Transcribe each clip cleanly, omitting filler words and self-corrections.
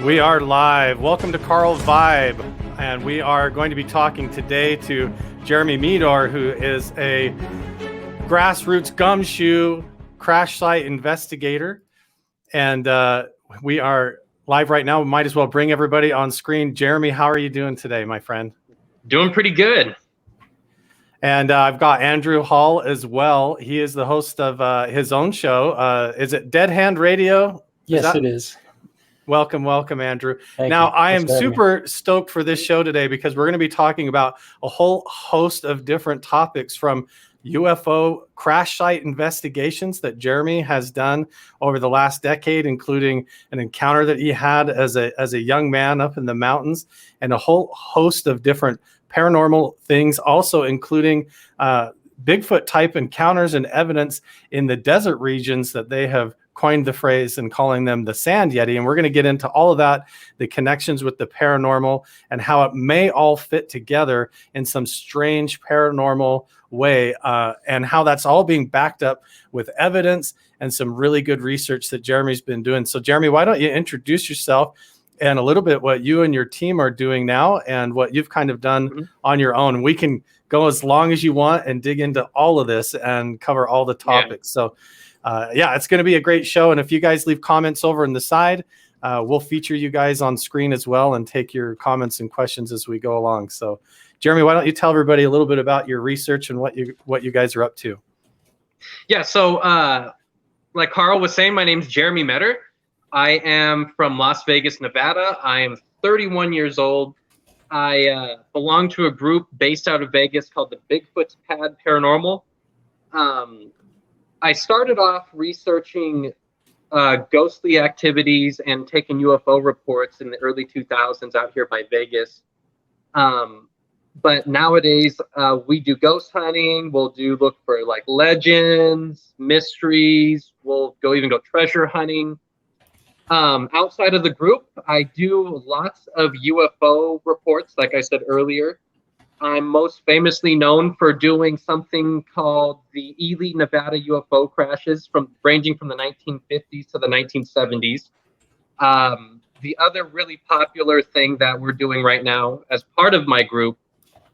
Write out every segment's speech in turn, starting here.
We are live. Welcome to Carl's Vibe, and we are going to be talking today to Jeremy Meador, who is a grassroots gumshoe crash site investigator. And we are live right now. We might as well bring everybody on screen. Jeremy, how are you doing today, my friend? Doing pretty good. And I've got Andrew Hall as well. He is the host of his own show. Is it Dead Hand Radio? Yes, it is. Welcome, Andrew. Thank now, you. I am super stoked for this show today because we're going to be talking about a whole host of different topics, from UFO crash site investigations that Jeremy has done over the last decade, including an encounter that he had as a young man up in the mountains, and a whole host of different paranormal things, also including Bigfoot type encounters and evidence in the desert regions that they have coined the phrase and calling them the Sand Yeti. And we're going to get into all of that, the connections with the paranormal, and how it may all fit together in some strange paranormal way, and how that's all being backed up with evidence and some really good research that Jeremy's been doing. So Jeremy, why don't you introduce yourself and a little bit what you and your team are doing now and what you've kind of done on your own. We can go as long as you want and dig into all of this and cover all the topics. So it's going to be a great show. And if you guys leave comments over on the side, we'll feature you guys on screen as well and take your comments and questions as we go along. So Jeremy, why don't you tell everybody a little bit about your research and what you guys are up to? Yeah. So like Carl was saying, my name's Jeremy Meador. I am from Las Vegas, Nevada. I am 31 years old. I belong to a group based out of Vegas called the Bigfoot Pad Paranormal. I started off researching ghostly activities and taking UFO reports in the early 2000s out here by Vegas. But nowadays we do ghost hunting. We'll look for like legends, mysteries. We'll even go treasure hunting. Outside of the group, I do lots of UFO reports, like I said earlier. I'm most famously known for doing something called the Ely Nevada UFO crashes, ranging from the 1950s to the 1970s. The other really popular thing that we're doing right now as part of my group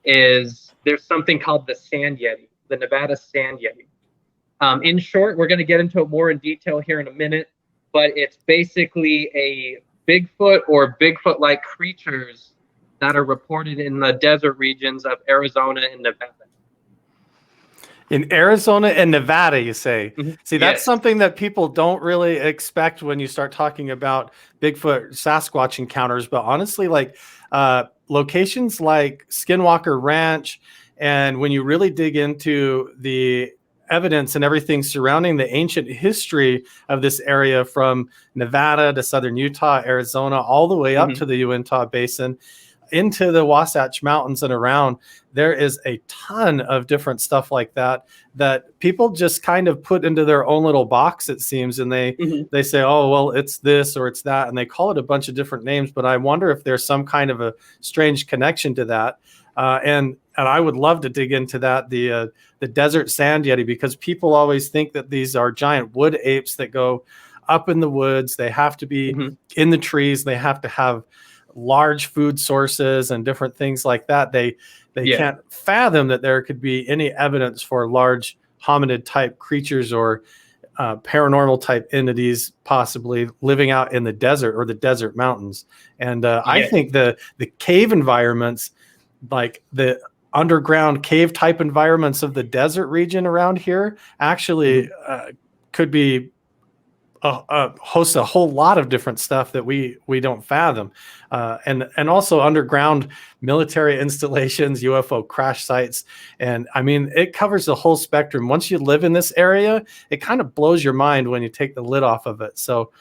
is there's something called the Sand Yeti, the Nevada Sand Yeti. In short, we're going to get into it more in detail here in a minute, but it's basically a Bigfoot or Bigfoot-like creatures that are reported in the desert regions of Arizona and Nevada. In Arizona and Nevada, you say? Mm-hmm. See, that's something that people don't really expect when you start talking about Bigfoot Sasquatch encounters. But honestly, like locations like Skinwalker Ranch, and when you really dig into the evidence and everything surrounding the ancient history of this area, from Nevada to southern Utah, Arizona, all the way up to the Uinta Basin, into the Wasatch Mountains and around, there is a ton of different stuff like that people just kind of put into their own little box, it seems. And they say, oh, well, it's this or it's that. And they call it a bunch of different names. But I wonder if there's some kind of a strange connection to that. And I would love to dig into that, the desert Sand Yeti, because people always think that these are giant wood apes that go up in the woods. They have to be in the trees. They have to have large food sources and different things like that. They can't fathom that there could be any evidence for large hominid type creatures or paranormal type entities possibly living out in the desert or the desert mountains. And I think the cave environments, like the underground cave type environments of the desert region around here, actually could be hosts a whole lot of different stuff that we don't fathom, and also underground military installations, UFO crash sites, and I mean it covers the whole spectrum. Once you live in this area, it kind of blows your mind when you take the lid off of it. So,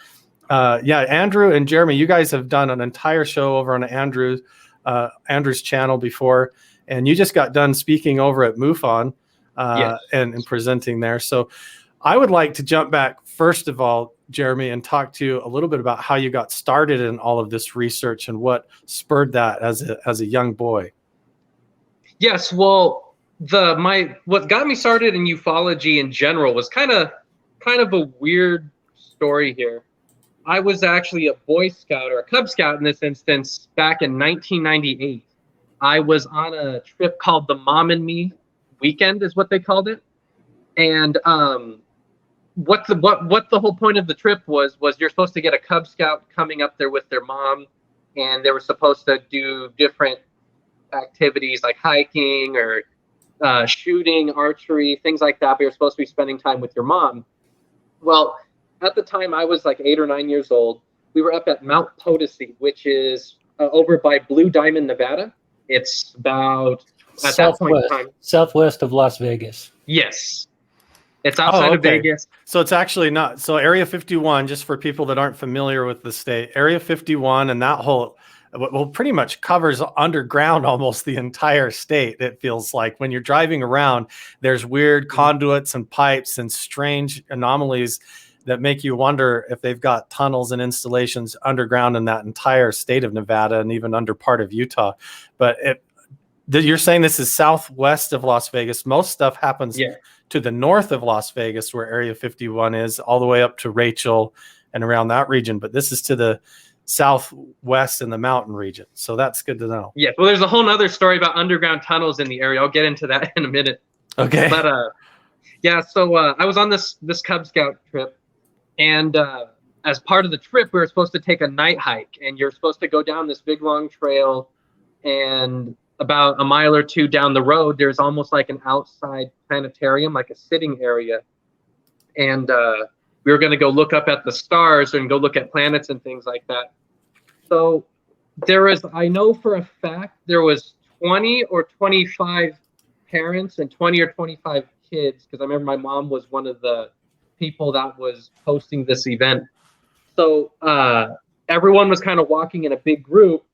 Andrew and Jeremy, you guys have done an entire show over on Andrew's channel before, and you just got done speaking over at MUFON and presenting there. So I would like to jump back first of all, Jeremy, and talk to you a little bit about how you got started in all of this research and what spurred that as a young boy. Yes, well, what got me started in ufology in general was kind of a weird story here. I was actually a Boy Scout or a Cub Scout in this instance back in 1998. I was on a trip called the Mom and Me weekend, is what they called it. And what the whole point of the trip was you're supposed to get a Cub Scout coming up there with their mom, and they were supposed to do different activities like hiking or shooting, archery, things like that. But you're supposed to be spending time with your mom. Well, at the time I was like 8 or 9 years old. We were up at Mount Potosi, which is over by Blue Diamond, Nevada. It's about at that point in time southwest of Las Vegas. Yes. It's outside of Vegas. So it's actually not. So Area 51, just for people that aren't familiar with the state, Area 51 and that whole, well, pretty much covers underground almost the entire state. It feels like when you're driving around, there's weird conduits and pipes and strange anomalies that make you wonder if they've got tunnels and installations underground in that entire state of Nevada and even under part of Utah. But you're saying this is southwest of Las Vegas. Most stuff happens to the north of Las Vegas, where Area 51 is, all the way up to Rachel and around that region. But this is to the southwest in the mountain region. So that's good to know. Yeah. Well, there's a whole other story about underground tunnels in the area. I'll get into that in a minute. Okay. But so I was on this Cub Scout trip, and as part of the trip, we were supposed to take a night hike, and you're supposed to go down this big long trail, and about a mile or two down the road, there's almost like an outside planetarium, like a sitting area. And we were going to go look up at the stars and go look at planets and things like that. So I know for a fact, there was 20 or 25 parents and 20 or 25 kids, because I remember my mom was one of the people that was hosting this event. So everyone was kind of walking in a big group,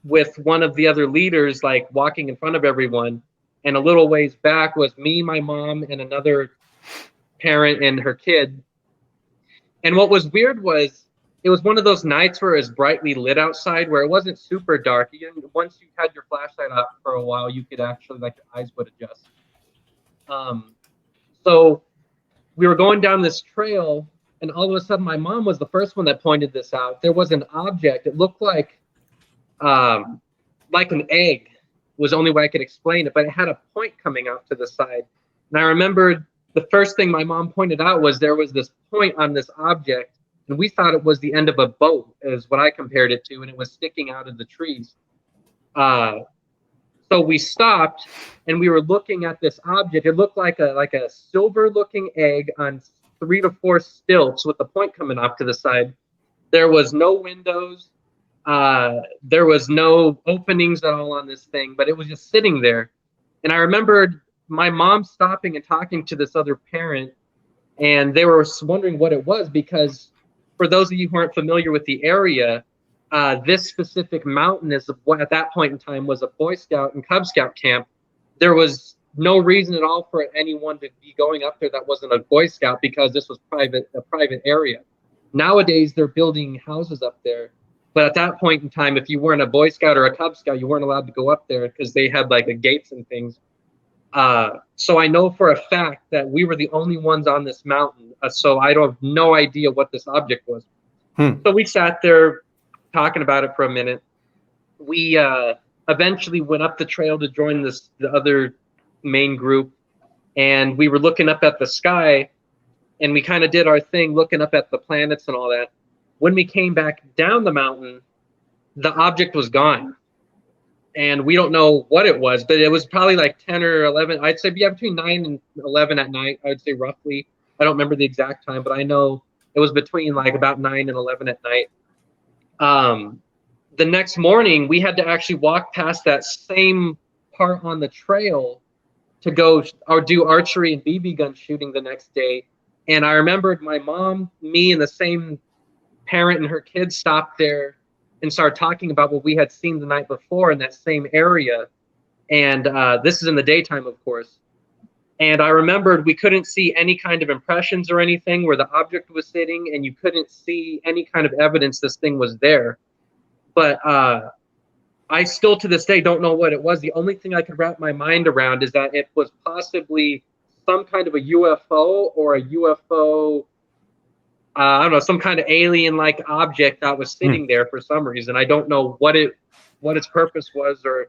with one of the other leaders like walking in front of everyone, and a little ways back was me, my mom, and another parent and her kid. And what was weird was it was one of those nights where it was brightly lit outside, where it wasn't super dark. Once you had your flashlight up for a while, you could actually, like, your eyes would adjust. So we were going down this trail, and all of a sudden my mom was the first one that pointed this out. There was an object. It looked like an egg was the only way I could explain it, but it had a point coming out to the side. And I remembered the first thing my mom pointed out was there was this point on this object, and we thought it was the end of a boat, is what I compared it to, and it was sticking out of the trees. So we stopped, and we were looking at this object. It looked like a silver-looking egg on 3 to 4 stilts with the point coming off to the side. There was no windows. There was no openings at all on this thing, but it was just sitting there. And I remembered my mom stopping and talking to this other parent, and they were wondering what it was, because for those of you who aren't familiar with the area, this specific mountain is what at that point in time was a Boy Scout and Cub Scout camp. There was no reason at all for anyone to be going up there that wasn't a Boy Scout, because this was a private area. Nowadays, they're building houses up there. But at that point in time, if you weren't a Boy Scout or a Cub Scout, you weren't allowed to go up there because they had like the gates and things. So I know for a fact that we were the only ones on this mountain. So I have no idea what this object was. So we sat there talking about it for a minute. We eventually went up the trail to join the other main group. And we were looking up at the sky, and we kind of did our thing looking up at the planets and all that. When we came back down the mountain, the object was gone. And we don't know what it was, but it was probably like 10 or 11. I'd say between 9 and 11 at night, I would say roughly. I don't remember the exact time, but I know it was between like about 9 and 11 at night. The next morning, we had to actually walk past that same part on the trail to go or do archery and BB gun shooting the next day. And I remembered my mom, me, and the same parent and her kids stopped there and started talking about what we had seen the night before in that same area. And this is in the daytime, of course. And I remembered we couldn't see any kind of impressions or anything where the object was sitting, and you couldn't see any kind of evidence this thing was there. But I still to this day don't know what it was. The only thing I could wrap my mind around is that it was possibly some kind of a UFO or a UFO I don't know, some kind of alien-like object that was sitting there for some reason. I don't know what its purpose was, or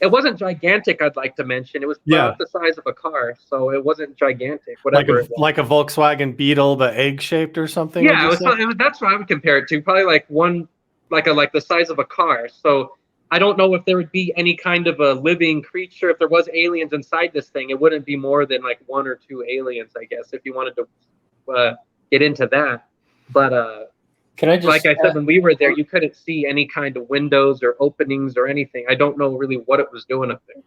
it wasn't gigantic. I'd like to mention it was about the size of a car, so it wasn't gigantic. Whatever it was. Like a Volkswagen Beetle, but egg shaped or something. Yeah, it was. That's what I would compare it to. Probably like the size of a car. So I don't know if there would be any kind of a living creature. If there was aliens inside this thing, it wouldn't be more than like 1 or 2 aliens, I guess, if you wanted to get into that. But can I just, like I said, when we were there, you couldn't see any kind of windows or openings or anything. I don't know really what it was doing up there.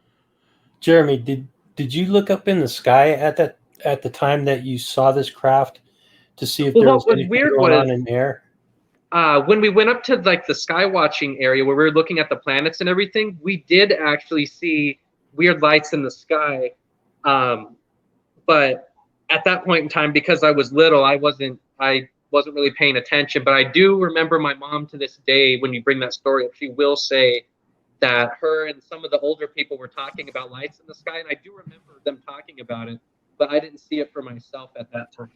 Jeremy, did you look up in the sky at the time that you saw this craft to see if there was anything going on in the air? When we went up to like the sky watching area where we were looking at the planets and everything, we did actually see weird lights in the sky. But at that point in time, because I was little, I wasn't really paying attention. But I do remember my mom to this day, when you bring that story up, she will say that her and some of the older people were talking about lights in the sky. And I do remember them talking about it, but I didn't see it for myself at that time.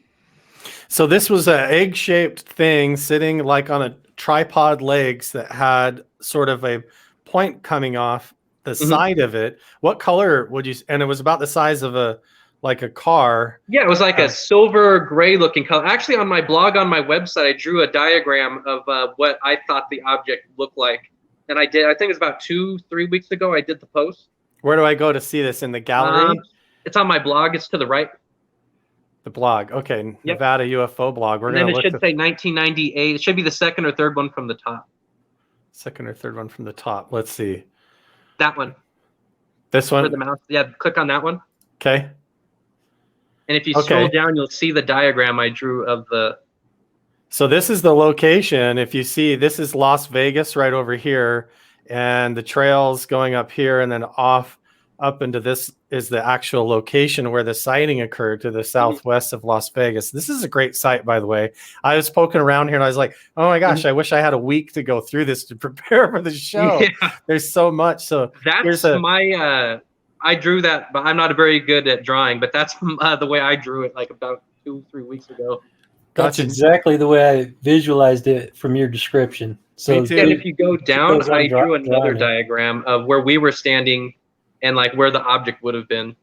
So this was an egg-shaped thing sitting like on a tripod legs that had sort of a point coming off the side of it. What color would you? And it was about the size of a car. Yeah, it was like a silver gray looking color. Actually, on my blog on my website, I drew a diagram of what I thought the object looked like, and I think it was about 2-3 weeks ago. I did the post. Where do I go to see this? In the gallery? It's on my blog. It's to the right. The blog. Okay. Yep. Nevada UFO blog. And then it should say 1998. It should be the second or third one from the top. Second or third one from the top. Let's see. That one. This one? For the mouse. Yeah, click on that one. Okay. And if you scroll down, you'll see the diagram I drew of the... So this is the location. If you see, this is Las Vegas right over here. And the trail's going up here and then up into this is the actual location where the sighting occurred to the southwest of Las Vegas. This is a great site, by the way. I was poking around here and I was like, oh my gosh, I wish I had a week to go through this to prepare for the show. Yeah. There's so much. So that's I drew that, but I'm not very good at drawing, but that's the way I drew it like about 2-3 weeks ago. That's exactly the way I visualized it from your description. So and if you go down, I drew another diagram of where we were standing and like where the object would have been.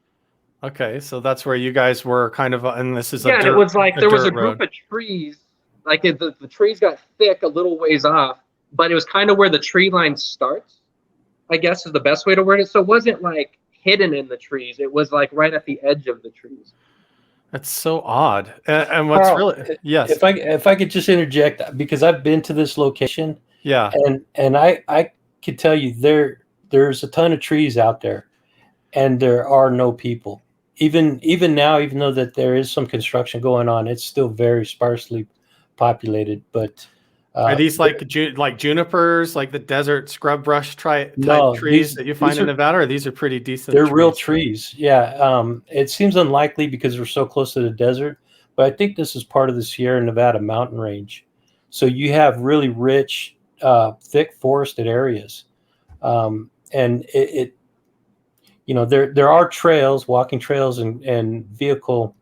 Okay, so that's where you guys were kind of, and this is and it was like there was a group of trees, like the trees got thick a little ways off, but it was kind of where the tree line starts, I guess is the best way to word it. So it wasn't like hidden in the trees. It was like right at the edge of the trees. That's so odd. And what's really, yes. If I could just interject, because I've been to this location. Yeah. And I could tell you there's a ton of trees out there. And there are no people. Even now, even though that there is some construction going on, it's still very sparsely populated. But are these like junipers, like the desert scrub brush type trees that you find in Nevada? Or these are pretty decent? They're real trees. Yeah. It seems unlikely because we're so close to the desert, but I think this is part of the Sierra Nevada mountain range. So you have really rich, thick forested areas, and it there are trails, walking trails and vehicle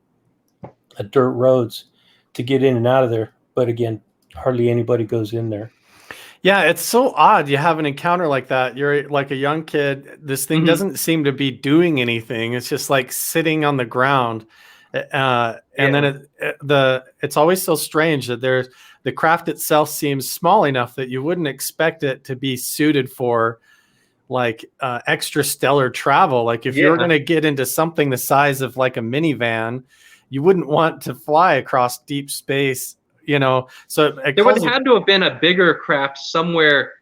dirt roads to get in and out of there. But again, hardly anybody goes in there. Yeah, it's so odd. You have an encounter like that. You're like a young kid. This thing doesn't seem to be doing anything. It's just like sitting on the ground. And then it's always so strange that the craft itself seems small enough that you wouldn't expect it to be suited for like extra stellar travel. Like if you're going to get into something the size of like a minivan, you wouldn't want to fly across deep space, so there would have had to have been a bigger craft somewhere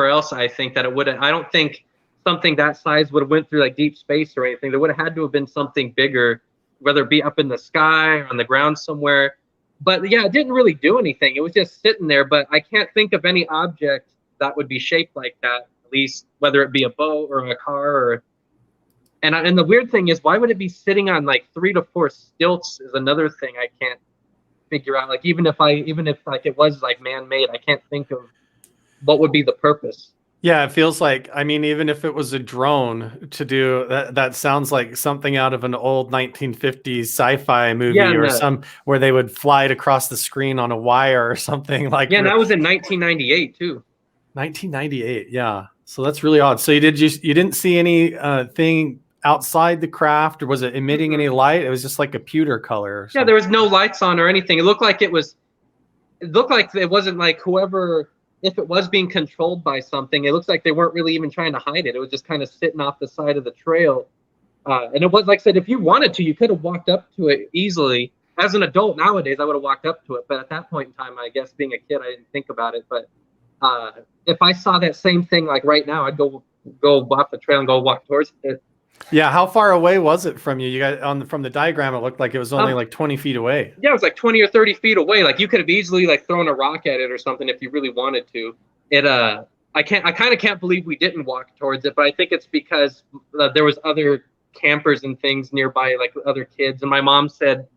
else. I think that it would I don't think something that size would have went through like deep space or anything. There would have had to have been something bigger, whether it be up in the sky or on the ground somewhere. But yeah, it didn't really do anything. It was just sitting there, but I can't think of any object that would be shaped like that. At least whether it be a boat or a car and the weird thing is, why would it be sitting on like 3 to 4 stilts is another thing I can't figure out. Like even if like it was like man-made, I can't think of what would be the purpose. Yeah, it feels like, I mean, even if it was a drone to do that, that sounds like something out of an old 1950s sci-fi movie Yeah, or and some where they would fly it across the screen on a wire or something like yeah, and that was in 1998 too. 1998. Yeah. So that's really odd. So you didn't see any thing outside the craft, or was it emitting any light? It was just like a pewter color or Yeah, something. there was no lights on or anything. It looked like it wasn't like whoever, if it was being controlled by something, it looks like they weren't really even trying to hide it. It was just kind of sitting off the side of the trail. And it was, like I said, if you wanted to, you could have walked up to it easily. As an adult nowadays, I would have walked up to it. But at that point in time, I guess being a kid, I didn't think about it. But if I saw that same thing like right now, I'd go off the trail and go walk towards it. Yeah. How far away was it from you? You got from the diagram, it looked like it was only like 20 feet away. Yeah, it was like 20 or 30 feet away. Like you could have easily like thrown a rock at it or something if you really wanted to. I kind of can't believe we didn't walk towards it, but I think it's because there was other campers and things nearby, like other kids. And my mom said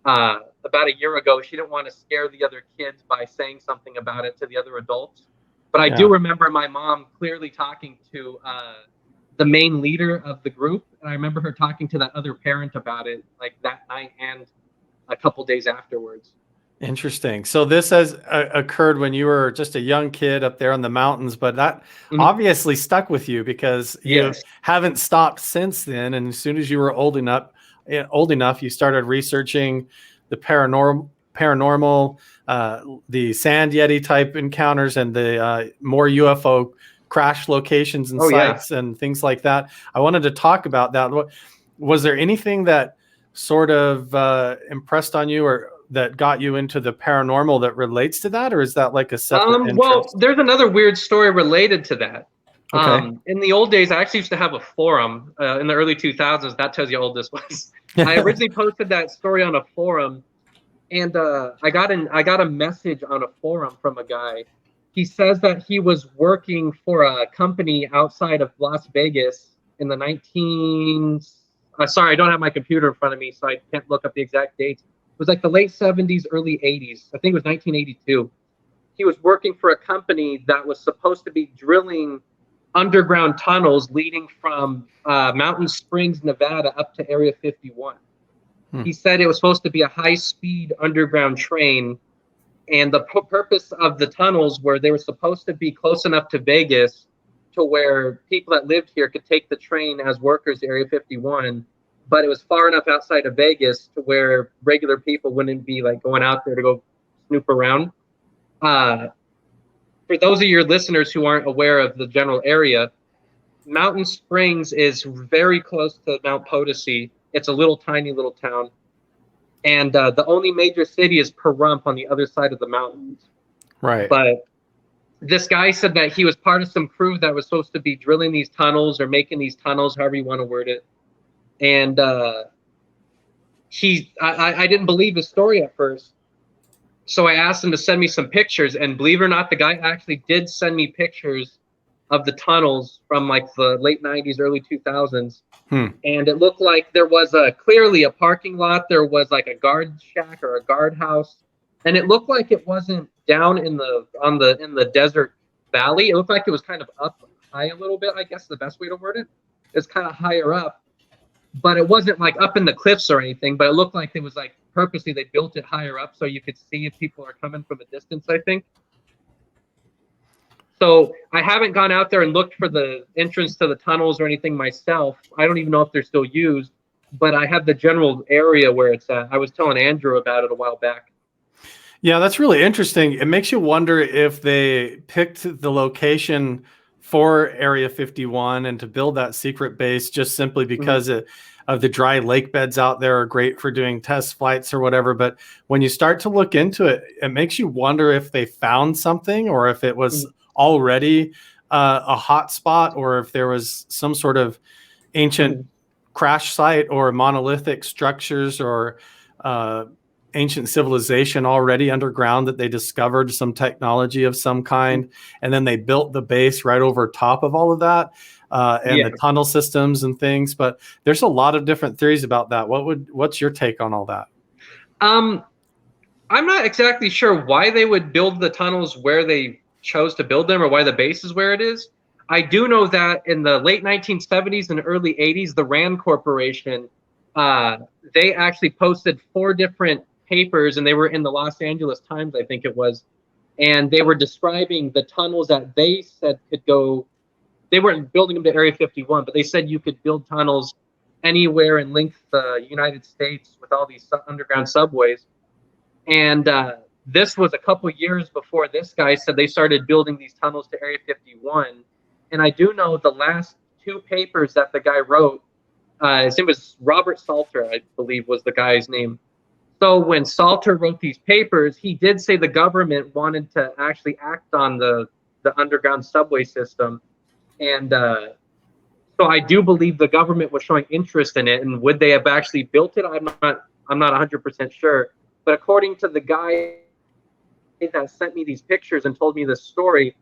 about a year ago she didn't want to scare the other kids by saying something about it to the other adults. But I do remember my mom clearly talking to the main leader of the group, and I remember her talking to that other parent about it, like that night and a couple days afterwards. Interesting. So this has occurred when you were just a young kid up there in the mountains, but that obviously stuck with you because you haven't stopped since then. And as soon as you were old enough, you started researching the paranormal, the Sand Yeti type encounters, and the more UFO crash locations and sites and things like that. I wanted to talk about that. Was there anything that sort of impressed on you or that got you into the paranormal that relates to that, or is that like a separate interest? Well, there's another weird story related to that. Okay. In the old days, I actually used to have a forum in the early 2000s. That tells you how old this was. I originally posted that story on a forum, and I got a message on a forum from a guy. He says that he was working for a company outside of Las Vegas in the sorry, I don't have my computer in front of me, so I can't look up the exact dates. It was like the late 70s, early 80s. I think it was 1982. He was working for a company that was supposed to be drilling underground tunnels leading from Mountain Springs, Nevada, up to Area 51. He said it was supposed to be a high-speed underground train, and the purpose of the tunnels were they were supposed to be close enough to Vegas to where people that lived here could take the train as workers to Area 51, but it was far enough outside of Vegas to where regular people wouldn't be like going out there to go snoop around. For those of your listeners who aren't aware of the general area, Mountain Springs is very close to Mount Potosi. It's a tiny little town. And the only major city is Pahrump on the other side of the mountains. Right. But this guy said that he was part of some crew that was supposed to be drilling these tunnels or making these tunnels, however you want to word it. And I didn't believe his story at first. So I asked him to send me some pictures. And believe it or not, the guy actually did send me pictures of the tunnels from like the late 90s, early 2000s. And it looked like there was clearly a parking lot. There was like a guard shack or a guard house. And it looked like it wasn't down in the desert valley. It looked like it was kind of up high a little bit, I guess the best way to word it. It's kind of higher up. But it wasn't like up in the cliffs or anything, but it looked like it was like purposely they built it higher up so you could see if people are coming from a distance, I think. So I haven't gone out there and looked for the entrance to the tunnels or anything myself. I don't even know if they're still used, but I have the general area where it's at. I was telling Andrew about it a while back. Yeah, that's really interesting. It makes you wonder if they picked the location for Area 51 and to build that secret base just simply because of the dry lake beds out there are great for doing test flights or whatever. But when you start to look into it, it makes you wonder if they found something or if it was already a hot spot or if there was some sort of ancient crash site or monolithic structures or ancient civilization already underground that they discovered some technology of some kind. And then they built the base right over top of all of that and the tunnel systems and things. But there's a lot of different theories about that. What's your take on all that? I'm not exactly sure why they would build the tunnels where they chose to build them or why the base is where it is. I do know that in the late 1970s and early 80s, the Rand Corporation, they actually posted 4 different papers, and they were in the Los Angeles Times, I think it was, and they were describing the tunnels that they said could go. They weren't building them to Area 51, but they said you could build tunnels anywhere and link the United States with all these underground subways. And this was a couple years before this guy said they started building these tunnels to Area 51. And I do know the last 2 papers that the guy wrote, his name was Robert Salter, I believe was the guy's name. So when Salter wrote these papers, he did say the government wanted to actually act on the underground subway system. And so I do believe the government was showing interest in it. And would they have actually built it? I'm not 100% sure. But according to the guy that sent me these pictures and told me this story,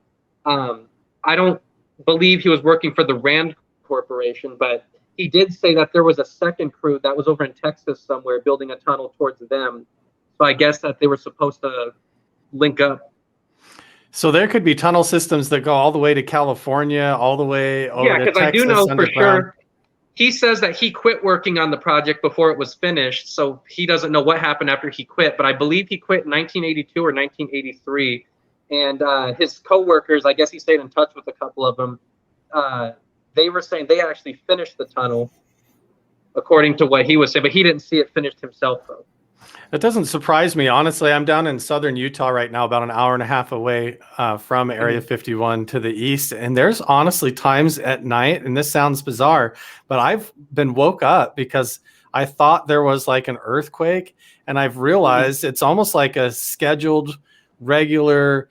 I don't believe he was working for the Rand Corporation, but he did say that there was a second crew that was over in Texas somewhere building a tunnel towards them. So I guess that they were supposed to link up. So there could be tunnel systems that go all the way to California, all the way over to Texas. Yeah, because I do know for sure. He says that he quit working on the project before it was finished, so he doesn't know what happened after he quit. But I believe he quit in 1982 or 1983. And his coworkers, I guess he stayed in touch with a couple of them. They were saying they actually finished the tunnel, according to what he was saying, but he didn't see it finished himself, though. That doesn't surprise me. Honestly, I'm down in southern Utah right now, about an hour and a half away from Area 51 to the east. And there's honestly times at night, and this sounds bizarre, but I've been woke up because I thought there was like an earthquake. And I've realized it's almost like a scheduled, regular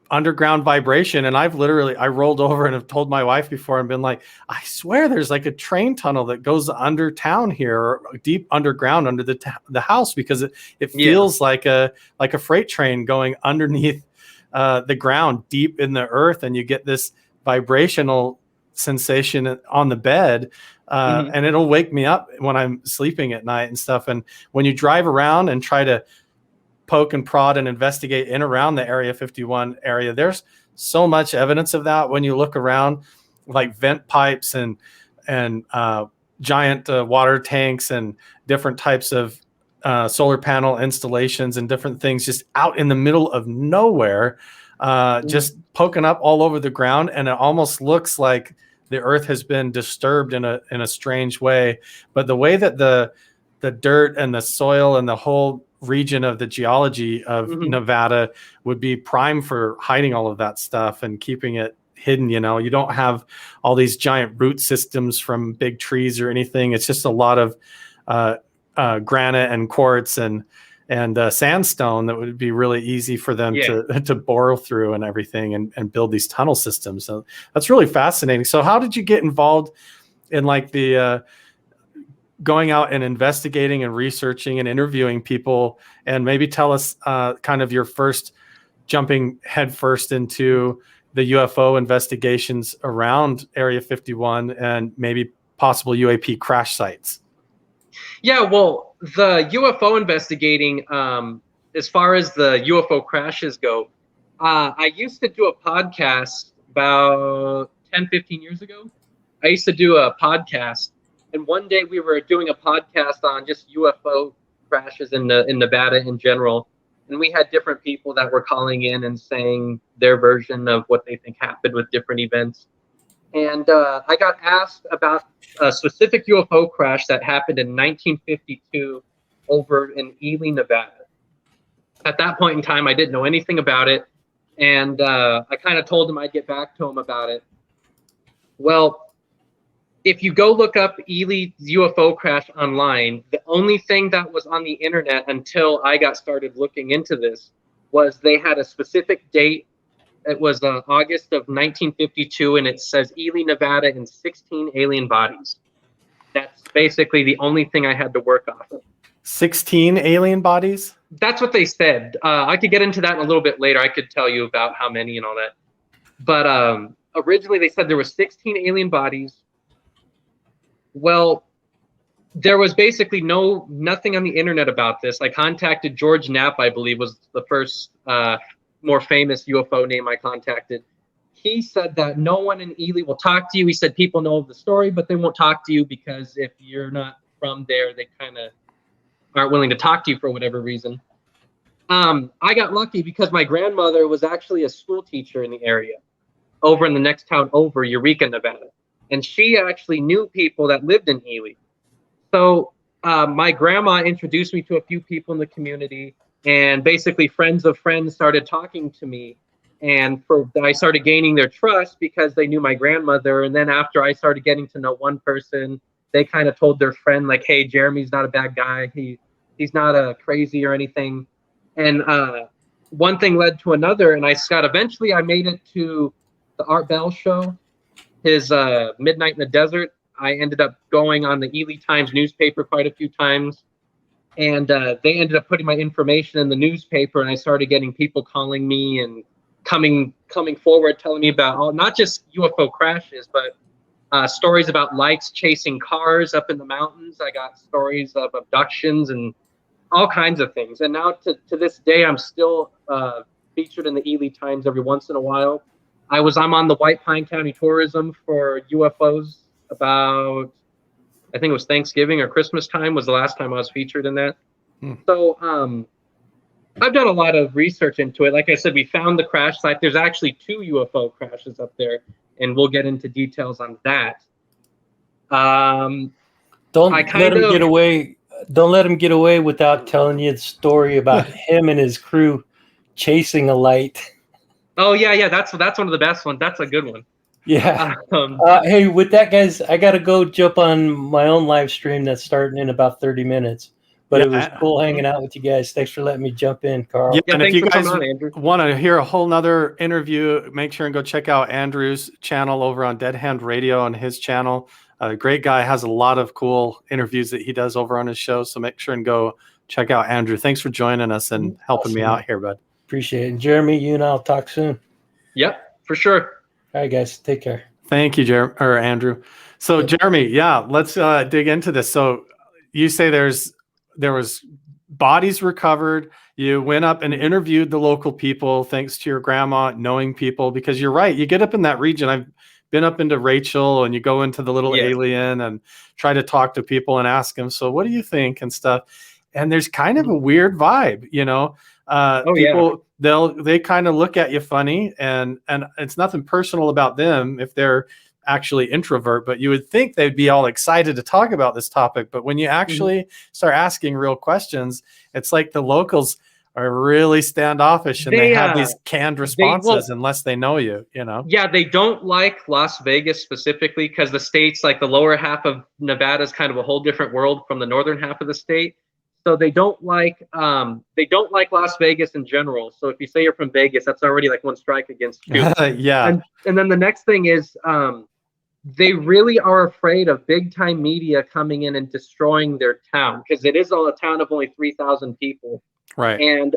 underground vibration. And I rolled over and have told my wife before and been like, I swear there's like a train tunnel that goes under town here, or deep underground under the house, because it feels like a freight train going underneath the ground deep in the earth. And you get this vibrational sensation on the bed. And it'll wake me up when I'm sleeping at night and stuff. And when you drive around and try to poke and prod and investigate in around the Area 51 area, there's so much evidence of that. When you look around, like vent pipes and giant water tanks and different types of solar panel installations and different things just out in the middle of nowhere, just poking up all over the ground. And it almost looks like the earth has been disturbed in a strange way. But the way that the dirt and the soil and the whole region of the geology of Nevada would be prime for hiding all of that stuff and keeping it hidden. You know, you don't have all these giant root systems from big trees or anything. It's just a lot of granite and quartz and sandstone that would be really easy for them to bore through and everything and build these tunnel systems. So that's really fascinating. So how did you get involved in like the going out and investigating and researching and interviewing people? And maybe tell us kind of your first jumping headfirst into the UFO investigations around Area 51 and maybe possible UAP crash sites. Yeah, well, the UFO investigating, as far as the UFO crashes go, I used to do a podcast about 10, 15 years ago. I used to do a podcast. And one day we were doing a podcast on just UFO crashes in Nevada in general. And we had different people that were calling in and saying their version of what they think happened with different events. And I got asked about a specific UFO crash that happened in 1952 over in Ely, Nevada. At that point in time, I didn't know anything about it. And I kind of told him I'd get back to him about it. Well, if you go look up Ely UFO crash online, the only thing that was on the internet until I got started looking into this was they had a specific date. It was August of 1952, and it says Ely, Nevada, and 16 alien bodies. That's basically the only thing I had to work off of. 16 alien bodies? That's what they said. I could get into that a little bit later. I could tell you about how many and all that. But originally they said there were 16 alien bodies. Well, there was basically nothing on the internet about this. I contacted George Knapp, I believe was the first more famous UFO name I contacted. he said that no one in Ely will talk to you. He said people know the story, but they won't talk to you because if you're not from there, they kind of aren't willing to talk to you for whatever reason. I got lucky because my grandmother was actually a school teacher in the area over in the next town over, Eureka, Nevada. And she actually knew people that lived in Ely. So my grandma introduced me to a few people in the community, and basically friends of friends started talking to me. And I started gaining their trust because they knew my grandmother. And then after I started getting to know one person, they kind of told their friend, like, hey, Jeremy's not a bad guy. He's not a crazy or anything. And one thing led to another. And eventually I made it to the Art Bell show, his Midnight in the Desert. I ended up going on the Ely Times newspaper quite a few times. And they ended up putting my information in the newspaper. And I started getting people calling me and coming forward, telling me about not just UFO crashes, but stories about lights chasing cars up in the mountains. I got stories of abductions and all kinds of things. And now to this day, I'm still featured in the Ely Times every once in a while. I'm on the White Pine County Tourism for UFOs about, I think it was Thanksgiving or Christmas time was the last time I was featured in that. So I've done a lot of research into it. Like I said, we found the crash site. There's actually 2 UFO crashes up there, and we'll get into details on that. Don't let him get away. Don't let him get away without telling you the story about him and his crew chasing a light. Oh yeah, that's one of the best ones. That's a good one. Yeah. Hey, with that, guys, I gotta go jump on my own live stream that's starting in about 30 minutes. But it was cool hanging out with you guys. Thanks for letting me jump in, Carl. Yeah, and if you guys want to hear a whole nother interview, make sure and go check out Andrew's channel over on Dead Hand Radio on his channel. Great guy, has a lot of cool interviews that he does over on his show. So make sure and go check out Andrew. Thanks for joining us and helping me out here, bud. Appreciate it. And Jeremy, you and I'll talk soon. Yep, for sure. All right, guys, take care. Thank you, Andrew. So Jeremy, let's dig into this. So you say there was bodies recovered. You went up and interviewed the local people, thanks to your grandma knowing people, because you're right. You get up in that region. I've been up into Rachel, and you go into the little alien and try to talk to people and ask them, so what do you think and stuff? And there's kind of a weird vibe, people, they kind of look at you funny, and it's nothing personal about them if they're actually introvert, but you would think they'd be all excited to talk about this topic. But when you actually start asking real questions, it's like the locals are really standoffish, and they have these canned responses unless they know you, Yeah, they don't like Las Vegas specifically because the state's like the lower half of Nevada is kind of a whole different world from the northern half of the state. So they don't like Las Vegas in general. So if you say you're from Vegas, that's already like one strike against you. Yeah. And then the next thing is they really are afraid of big time media coming in and destroying their town, because it is all a town of only 3,000 people. Right. And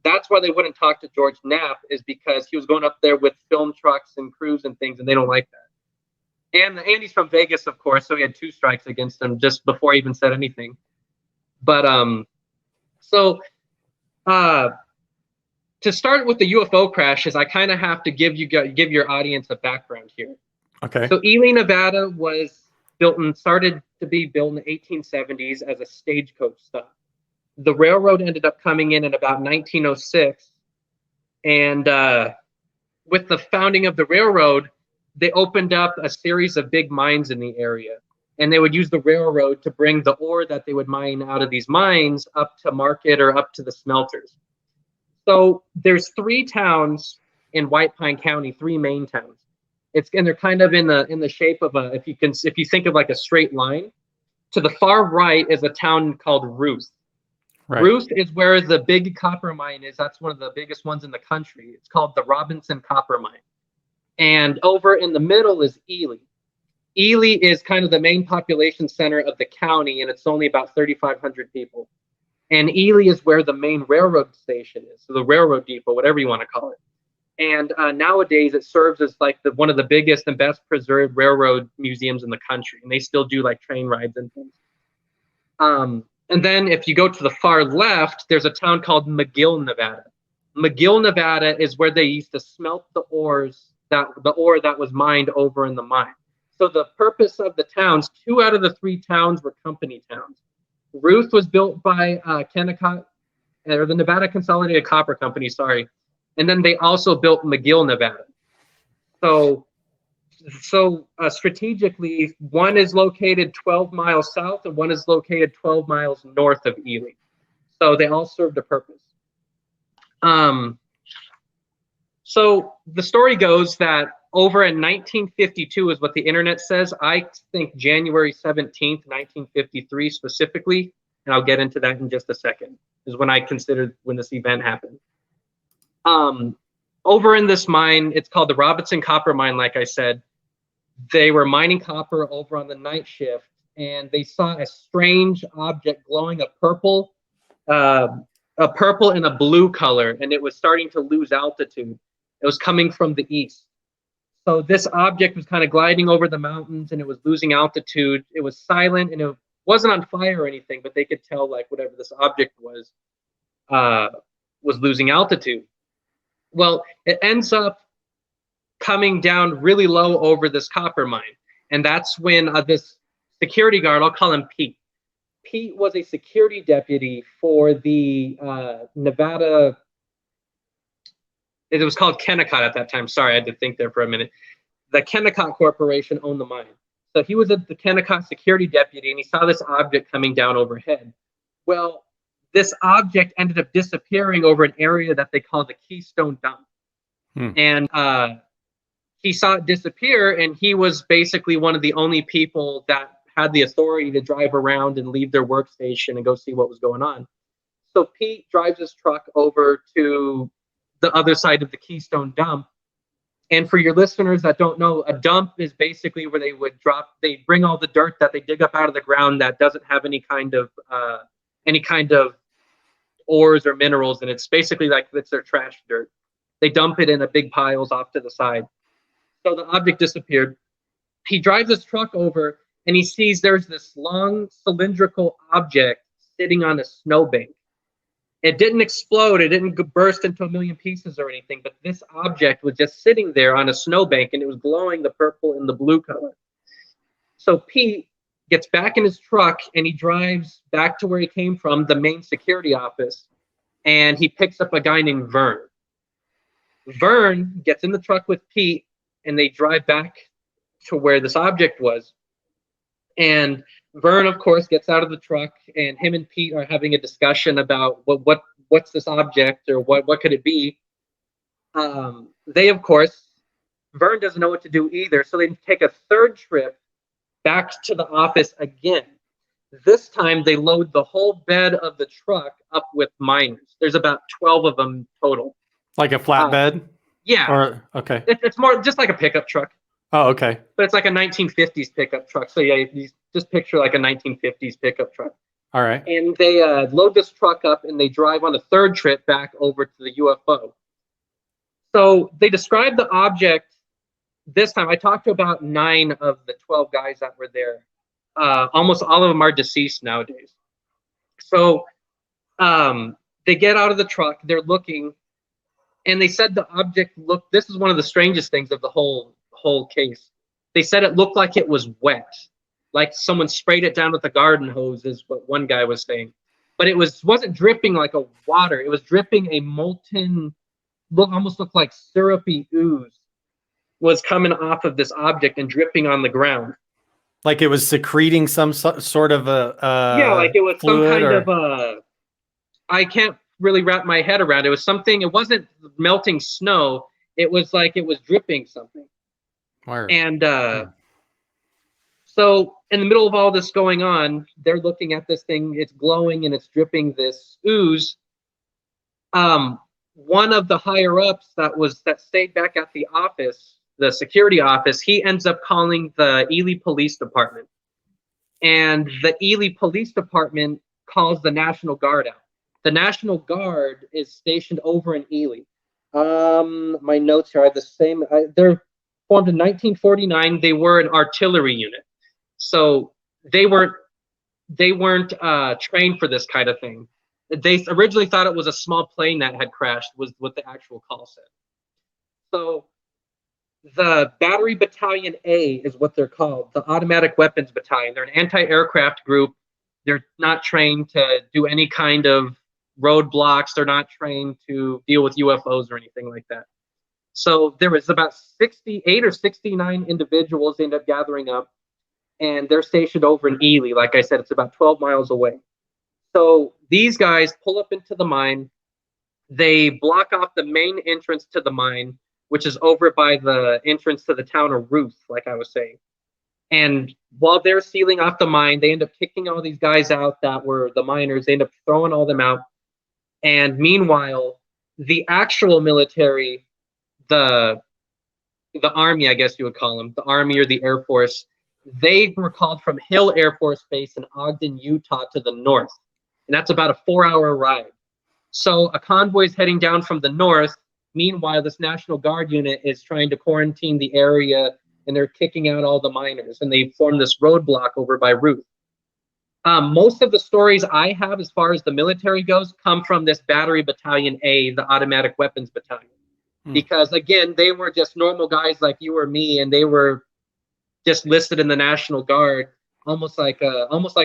that's why they wouldn't talk to George Knapp, is because he was going up there with film trucks and crews and things, and they don't like that. And he's from Vegas, of course, so he had 2 strikes against him just before he even said anything. But to start with the UFO crashes, I kind of have to give your audience a background here. Okay. So Ely, Nevada was started to be built in the 1870s as a stagecoach stop. The railroad ended up coming in about 1906, and with the founding of the railroad, they opened up a series of big mines in the area, and they would use the railroad to bring the ore that they would mine out of these mines up to market or up to the smelters. So there's 3 towns in White Pine County, 3 main towns. And they're kind of in the shape of if you think of like a straight line. To the far right is a town called Ruth. Right. Ruth is where the big copper mine is. That's one of the biggest ones in the country. It's called the Robinson Copper Mine. And over in the middle is Ely. Ely is kind of the main population center of the county, and it's only about 3,500 people. And Ely is where the main railroad station is, so the railroad depot, whatever you want to call it. And nowadays it serves as like one of the biggest and best preserved railroad museums in the country. And they still do like train rides and things. And then if you go to the far left, there's a town called McGill, Nevada. McGill, Nevada is where they used to smelt the ores the ore that was mined over in the mine. So the purpose of the towns, 2 out of the 3 towns were company towns. Ruth was built by Kennecott, or the Nevada Consolidated Copper Company, sorry. And then they also built McGill, Nevada. So strategically, one is located 12 miles south and one is located 12 miles north of Ely. So they all served a purpose. So the story goes that over in 1952 is what the internet says. I think January 17th, 1953 specifically, and I'll get into that in just a second, is when I considered when this event happened. Over in this mine, it's called the Robinson Copper Mine, like I said. They were mining copper over on the night shift, and they saw a strange object glowing a purple and a blue color, and it was starting to lose altitude. It was coming from the east. So this object was kind of gliding over the mountains, and it was losing altitude. It was silent, and it wasn't on fire or anything, but they could tell like whatever this object was losing altitude. Well, it ends up coming down really low over this copper mine. And that's when this security guard, I'll call him Pete. Pete was a security deputy for the Nevada, it was called Kennecott at that time. Sorry, I had to think there for a minute. The Kennecott Corporation owned the mine. So he was the Kennecott security deputy, and he saw this object coming down overhead. Well, this object ended up disappearing over an area that they call the Keystone Dump. And he saw it disappear, and he was basically one of the only people that had the authority to drive around and leave their workstation and go see what was going on. So Pete drives his truck over to the other side of the Keystone Dump. And for your listeners that don't know, a dump is basically where they bring all the dirt that they dig up out of the ground that doesn't have any kind of ores or minerals, and it's basically like it's their trash dirt. They dump it in a big piles off to the side. So the object disappeared. He drives his truck over, and he sees there's this long cylindrical object sitting on a snowbank. It didn't explode. It didn't burst into a million pieces or anything, but this object was just sitting there on a snowbank, and it was glowing the purple and the blue color. So Pete gets back in his truck, and he drives back to where he came from, the main security office, and he picks up a guy named Vern. Vern gets in the truck with Pete, and they drive back to where this object was. And Vern, of course, gets out of the truck, and him and Pete are having a discussion about what's this object, or what could it be. They, of course, Vern doesn't know what to do either, so they take a third trip back to the office again. This time, they load the whole bed of the truck up with miners. There's about 12 of them total. Like a flatbed? Yeah. Or okay. It's more just like a pickup truck. Oh, okay. But it's like a 1950s pickup truck. So yeah, you just picture like a 1950s pickup truck. All right. And they load this truck up, and they drive on a third trip back over to the UFO. So they describe the object this time. I talked to about 9 of the 12 guys that were there. Almost all of them are deceased nowadays. So they get out of the truck. They're looking, and they said the object looked. This is one of the strangest things of the whole case. They said it looked like it was wet, like someone sprayed it down with a garden hose, is what one guy was saying. But it wasn't dripping like a water. It was dripping a molten, almost looked like syrupy ooze was coming off of this object and dripping on the ground. Like it was secreting some sort of a yeah, like it was some kind or... of a. I can't really wrap my head around it. It was something. It wasn't melting snow. It was like it was dripping something. Word. And so in the middle of all this going on, they're looking at this thing. It's glowing and it's dripping this ooze. One of the higher ups that stayed back at the office, the security office, he ends up calling the Ely Police Department. And the Ely Police Department calls the National Guard out. The National Guard is stationed over in Ely. My notes here are the same. They're formed in 1949. They were an artillery unit, so they weren't trained for this kind of thing. They originally thought it was a small plane that had crashed, was what the actual call said. So The Battery Battalion A is what they're called, the Automatic Weapons Battalion. They're an anti-aircraft group. They're not trained to do any kind of roadblocks. They're not trained to deal with UFOs or anything like that. So there was about 68 or 69 individuals they ended up gathering up, and they're stationed over in Ely. Like I said, it's about 12 miles away. So these guys pull up into the mine. They block off the main entrance to the mine, which is over by the entrance to the town of Ruth, like I was saying. And while they're sealing off the mine, they end up kicking all these guys out that were the miners. They end up throwing all them out. And meanwhile, the actual military, the Army, I guess you would call them, the Army or the Air Force, they were called from Hill Air Force Base in Ogden, Utah to the north. And that's about a 4-hour ride. So a convoy is heading down from the north. Meanwhile, this National Guard unit is trying to quarantine the area, and they're kicking out all the miners, and they form this roadblock over by Ruth. Most of the stories I have as far as the military goes come from this Battery Battalion A, the Automatic Weapons Battalion. Because, again, they were just normal guys like you or me, and they were just listed in the National Guard, almost like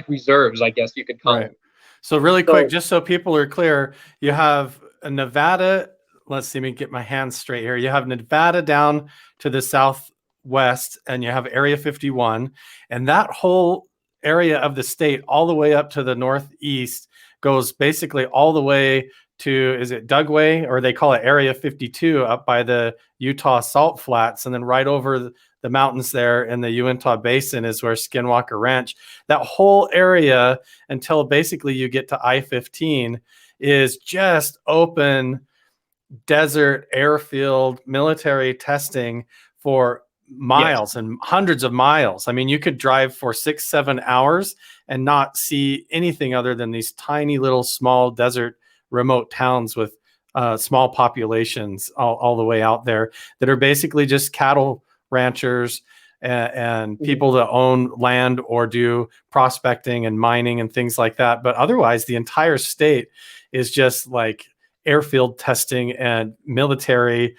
reserves, I guess you could call them. So really quick, just so people are clear, you have a Nevada. Let's see me get my hands straight here. You have Nevada down to the southwest, and you have Area 51, and that whole area of the state all the way up to the northeast goes basically all the way to, is it Dugway, or they call it Area 52 up by the Utah Salt Flats, and then right over the mountains there in the Uintah Basin is where Skinwalker Ranch. That whole area until basically you get to I-15 is just open desert, airfield, military testing for miles and hundreds of miles. I mean, you could drive for 6-7 hours and not see anything other than these tiny little small desert remote towns with small populations all the way out there that are basically just cattle ranchers and people that own land or do prospecting and mining and things like that. But otherwise, the entire state is just like airfield testing and military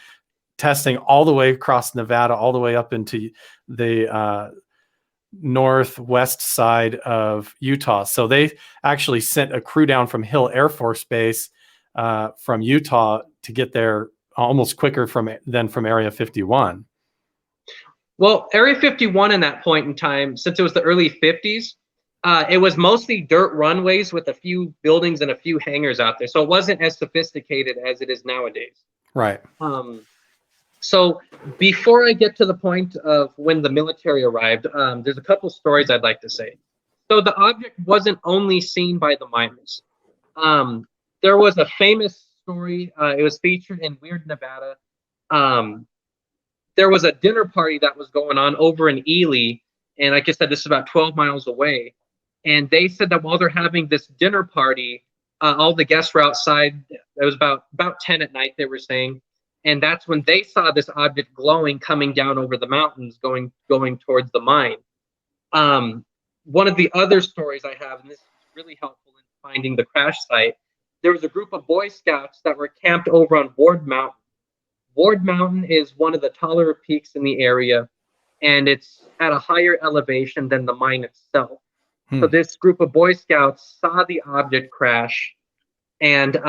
testing all the way across Nevada, all the way up into the northwest side of Utah. So they actually sent a crew down from Hill Air Force Base from Utah to get there almost quicker than from Area 51. Well, Area 51 in that point in time, since it was the early 50s, it was mostly dirt runways with a few buildings and a few hangars out there. So it wasn't as sophisticated as it is nowadays. Right. So before I get to the point of when the military arrived, there's a couple stories I'd like to say. So the object wasn't only seen by the miners. There was a famous story. It was featured in Weird Nevada. There was a dinner party that was going on over in Ely. And like I said, this is about 12 miles away. And they said that while they're having this dinner party, all the guests were outside. It was about 10 at night, they were saying. And that's when they saw this object glowing coming down over the mountains, going towards the mine. One of the other stories I have, and this is really helpful in finding the crash site, there was a group of Boy Scouts that were camped over on Ward Mountain. Ward Mountain is one of the taller peaks in the area, and it's at a higher elevation than the mine itself. So this group of Boy Scouts saw the object crash, and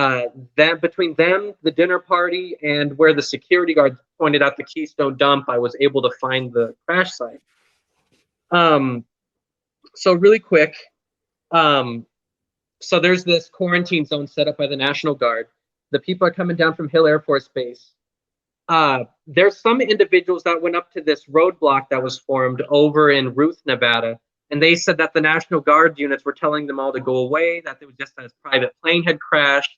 then between them, the dinner party, and where the security guard pointed out the Keystone dump, I was able to find the crash site. So really quick, so there's this quarantine zone set up by the National Guard. The people are coming down from Hill Air Force Base. There's some individuals that went up to this roadblock that was formed over in Ruth, Nevada, and they said that the National Guard units were telling them all to go away, that it was just a private plane had crashed,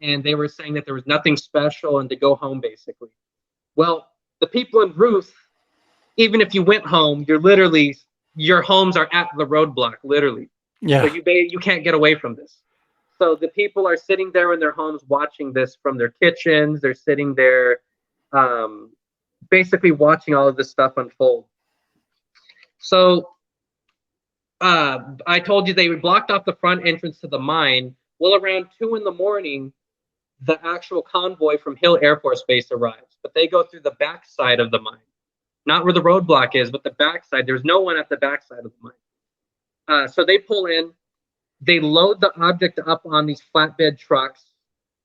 and they were saying that there was nothing special and to go home, basically. Well, the people in Ruth, even if you went home, your homes are at the roadblock, literally. Yeah. So you can't get away from this. So the people are sitting there in their homes watching this from their kitchens. They're sitting there basically watching all of this stuff unfold. So I told you they blocked off the front entrance to the mine. Well, around 2 in the morning, the actual convoy from Hill Air Force Base arrives, but they go through the back side of the mine. not where the roadblock is, but the backside. There's no one at the backside of the mine. So they pull in, they load the object up on these flatbed trucks,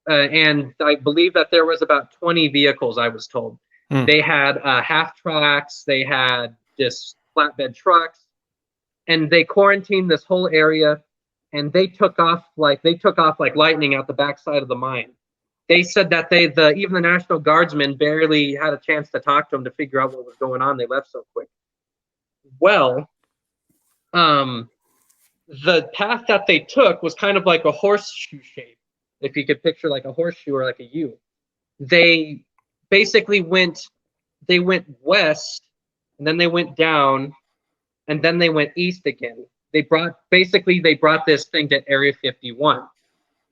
and I believe that there was about 20 vehicles, I was told. They had half tracks, they had just flatbed trucks, and they quarantined this whole area, and they took off like lightning out the backside of the mine. They said that even the National Guardsmen barely had a chance to talk to them to figure out what was going on. They left so quick. Well, the path that they took was kind of like a horseshoe shape, if you could picture like a horseshoe or like a U. They basically went west, and then they went down, and then they went east again. They brought this thing to Area 51.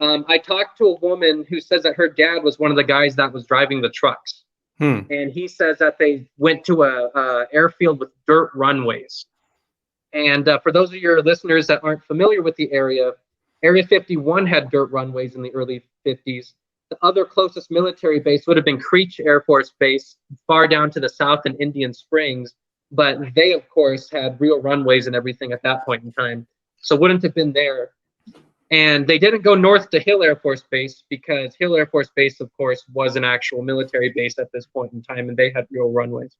I talked to a woman who says that her dad was one of the guys that was driving the trucks. And he says that they went to a airfield with dirt runways. And for those of your listeners that aren't familiar with the area, Area 51 had dirt runways in the early 50s. The other closest military base would have been Creech Air Force Base, far down to the south in Indian Springs. But they, of course, had real runways and everything at that point in time. So wouldn't have been there. And they didn't go north to Hill Air Force Base because Hill Air Force Base, of course, was an actual military base at this point in time, and they had real runways.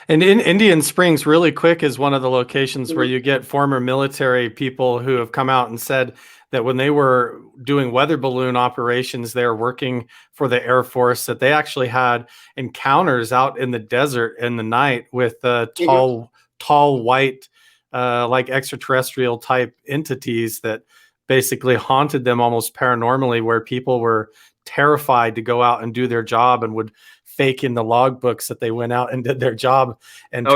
And in Indian Springs, really quick, is one of the locations where you get former military people who have come out and said that when they were doing weather balloon operations, they were working for the Air Force, that they actually had encounters out in the desert in the night with tall white, like extraterrestrial type entities that basically haunted them almost paranormally, where people were terrified to go out and do their job and would fake in the logbooks that they went out and did their job and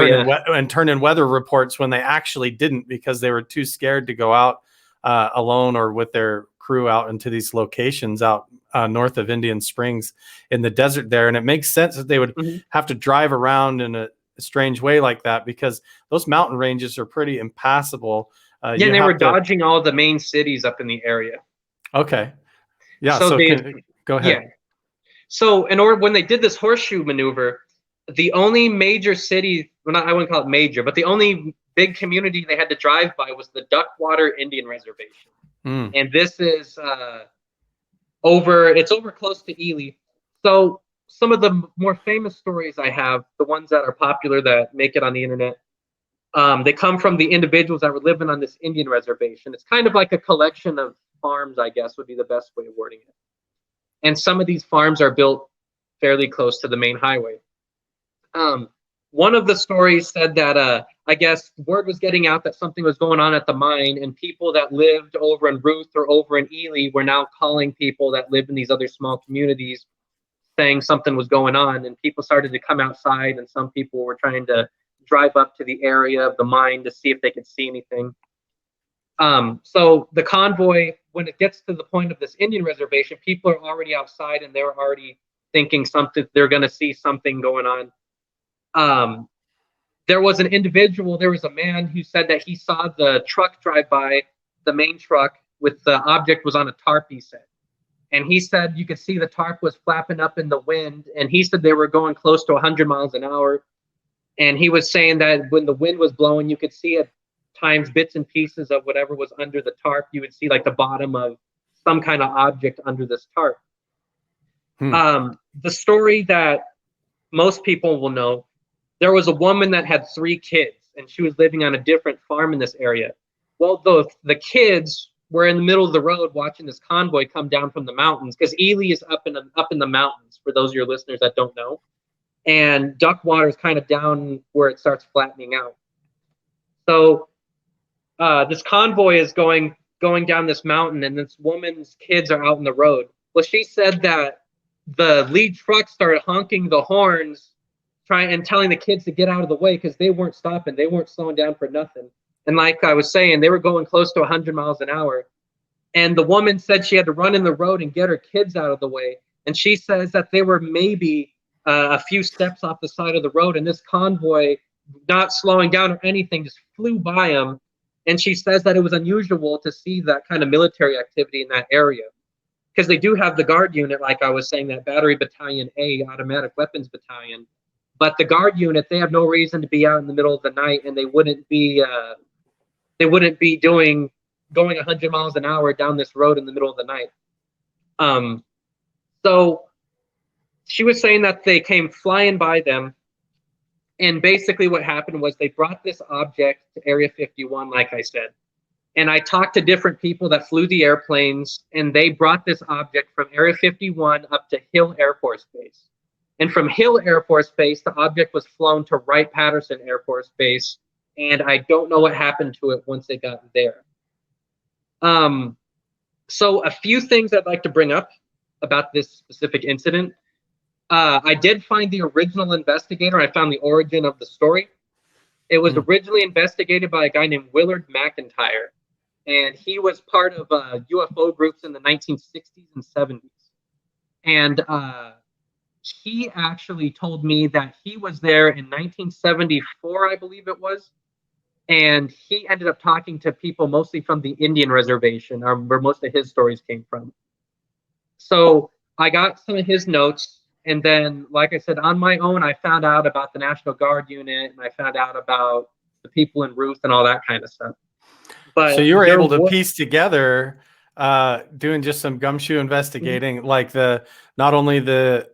turn in weather reports when they actually didn't, because they were too scared to go out alone or with their crew out into these locations out north of Indian Springs in the desert there. And it makes sense that they would have to drive around in a strange way like that, because those mountain ranges are pretty impassable. And they were dodging all the main cities up in the area. Okay. Yeah. So go ahead. Yeah. So when they did this horseshoe maneuver, the only major city, I wouldn't call it major, but the only big community they had to drive by was the Duckwater Indian Reservation. And this is over close to Ely. So some of the more famous stories I have, the ones that are popular that make it on the internet, they come from the individuals that were living on this Indian reservation. It's kind of like a collection of farms, I guess, would be the best way of wording it. And some of these farms are built fairly close to the main highway. One of the stories said that, I guess, word was getting out that something was going on at the mine, and people that lived over in Ruth or over in Ely were now calling people that live in these other small communities saying something was going on, and people started to come outside, and some people were trying to drive up to the area of the mine to see if they could see anything. So the convoy, when it gets to the point of this Indian reservation, people are already outside and they're already thinking they're going to see something going on. There was a man who said that he saw the truck drive by, the main truck, with the object was on a tarp, he said. And he said you could see the tarp was flapping up in the wind, and he said they were going close to 100 miles an hour. And he was saying that when the wind was blowing, you could see at times bits and pieces of whatever was under the tarp. You would see like the bottom of some kind of object under this tarp. The story that most people will know, there was a woman that had 3 kids, and she was living on a different farm in this area. Well, the kids were in the middle of the road watching this convoy come down from the mountains, because Ely is up in the mountains, for those of your listeners that don't know. And Duckwater is kind of down where it starts flattening out. So this convoy is going down this mountain, and this woman's kids are out in the road. Well, she said that the lead truck started honking the horns, and telling the kids to get out of the way, because they weren't stopping. They weren't slowing down for nothing. And like I was saying, they were going close to 100 miles an hour. And the woman said she had to run in the road and get her kids out of the way. And she says that they were maybe a few steps off the side of the road, and this convoy, not slowing down or anything, just flew by them. And she says that it was unusual to see that kind of military activity in that area, because they do have the guard unit, like I was saying, that Battery Battalion A, Automatic Weapons Battalion. But the guard unit, they have no reason to be out in the middle of the night, and they wouldn't be going 100 miles an hour down this road in the middle of the night. So she was saying that they came flying by them, and basically what happened was they brought this object to Area 51, like I said. And I talked to different people that flew the airplanes, and they brought this object from Area 51 up to Hill Air Force Base. And from Hill Air Force Base, the object was flown to Wright-Patterson Air Force Base, and I don't know what happened to it once it got there. So a few things I'd like to bring up about this specific incident. I did find the original investigator. I found the origin of the story. It was originally investigated by a guy named Willard McIntyre, and he was part of UFO groups in the 1960s and 70s. And he actually told me that he was there in 1974, I believe it was, and he ended up talking to people mostly from the Indian reservation, where most of his stories came from. So I got some of his notes. And then, like I said, on my own, I found out about the National Guard unit, and I found out about the people in Ruth and all that kind of stuff. But so you were able to piece together, doing just some gumshoe investigating, like not only the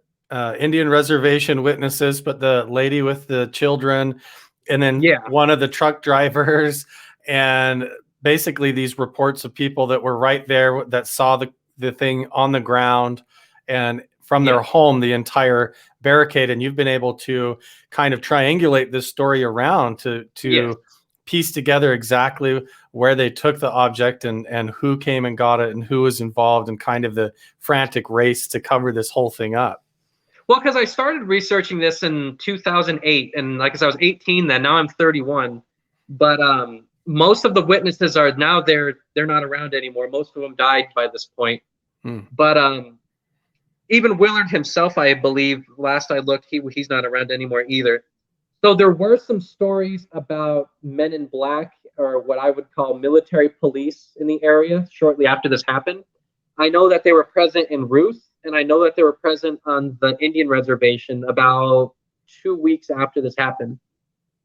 Indian reservation witnesses, but the lady with the children, and then one of the truck drivers, and basically these reports of people that were right there that saw the thing on the ground, and from their home, the entire barricade. And you've been able to kind of triangulate this story around to piece together exactly where they took the object and who came and got it and who was involved in kind of the frantic race to cover this whole thing up. Well, because I started researching this in 2008, and like I said, I was 18 then. Now I'm 31. But most of the witnesses are now they're not around anymore. Most of them died by this point. But even Willard himself, I believe, last I looked, he's not around anymore either. So there were some stories about men in black, or what I would call military police, in the area shortly after this happened. I know that they were present in Ruth, and I know that they were present on the Indian reservation about 2 weeks after this happened.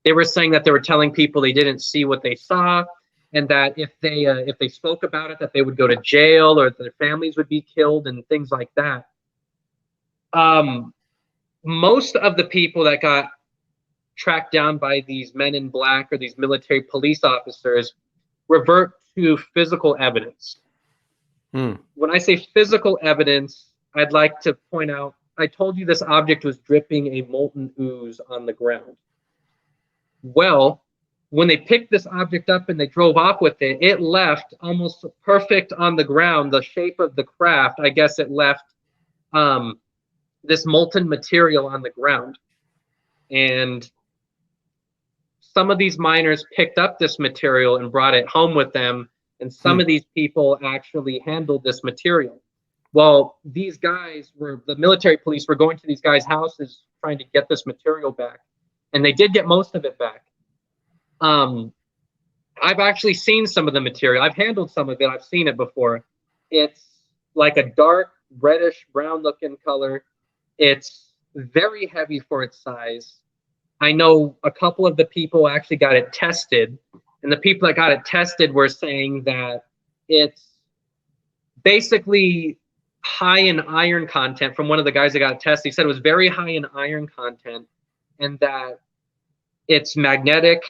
They were saying that they were telling people they didn't see what they saw, and that if they spoke about it, that they would go to jail, or their families would be killed, and things like that. Most of the people that got tracked down by these men in black, or these military police officers, revert to physical evidence. When I say physical evidence, I'd like to point out, I told you this object was dripping a molten ooze on the ground. Well, when they picked this object up and they drove off with it, it left almost perfect on the ground. The shape of the craft, I guess it left this molten material on the ground. And some of these miners picked up this material and brought it home with them, and some of these people actually handled this material. Well, these guys the military police were going to these guys' houses trying to get this material back, and they did get most of it back. I've actually seen some of the material. I've handled some of it. I've seen it before. It's like a dark reddish brown looking color. It's very heavy for its size. I know a couple of the people actually got it tested, and the people that got it tested were saying that it's basically high in iron content. From one of the guys that got it tested, he said it was very high in iron content, and that it's magnetic.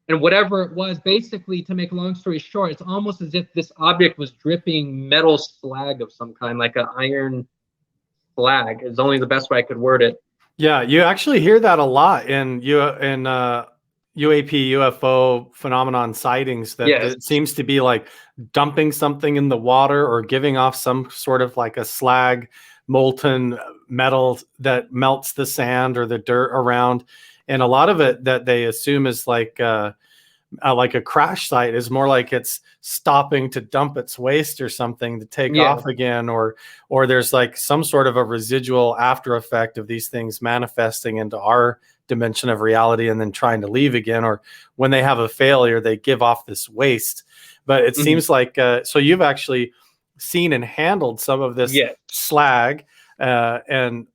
And whatever it was, basically, to make a long story short, it's almost as if this object was dripping metal slag of some kind, like an iron slag is only the best way I could word it. Yeah, you actually hear that a lot in UAP UFO phenomenon sightings, that it seems to be like dumping something in the water or giving off some sort of like a slag, molten metal that melts the sand or the dirt around. And a lot of it that they assume is like a crash site is more like it's stopping to dump its waste or something to take off again, or there's like some sort of a residual after effect of these things manifesting into our dimension of reality and then trying to leave again, or when they have a failure, they give off this waste. But it seems like so you've actually seen and handled some of this slag, and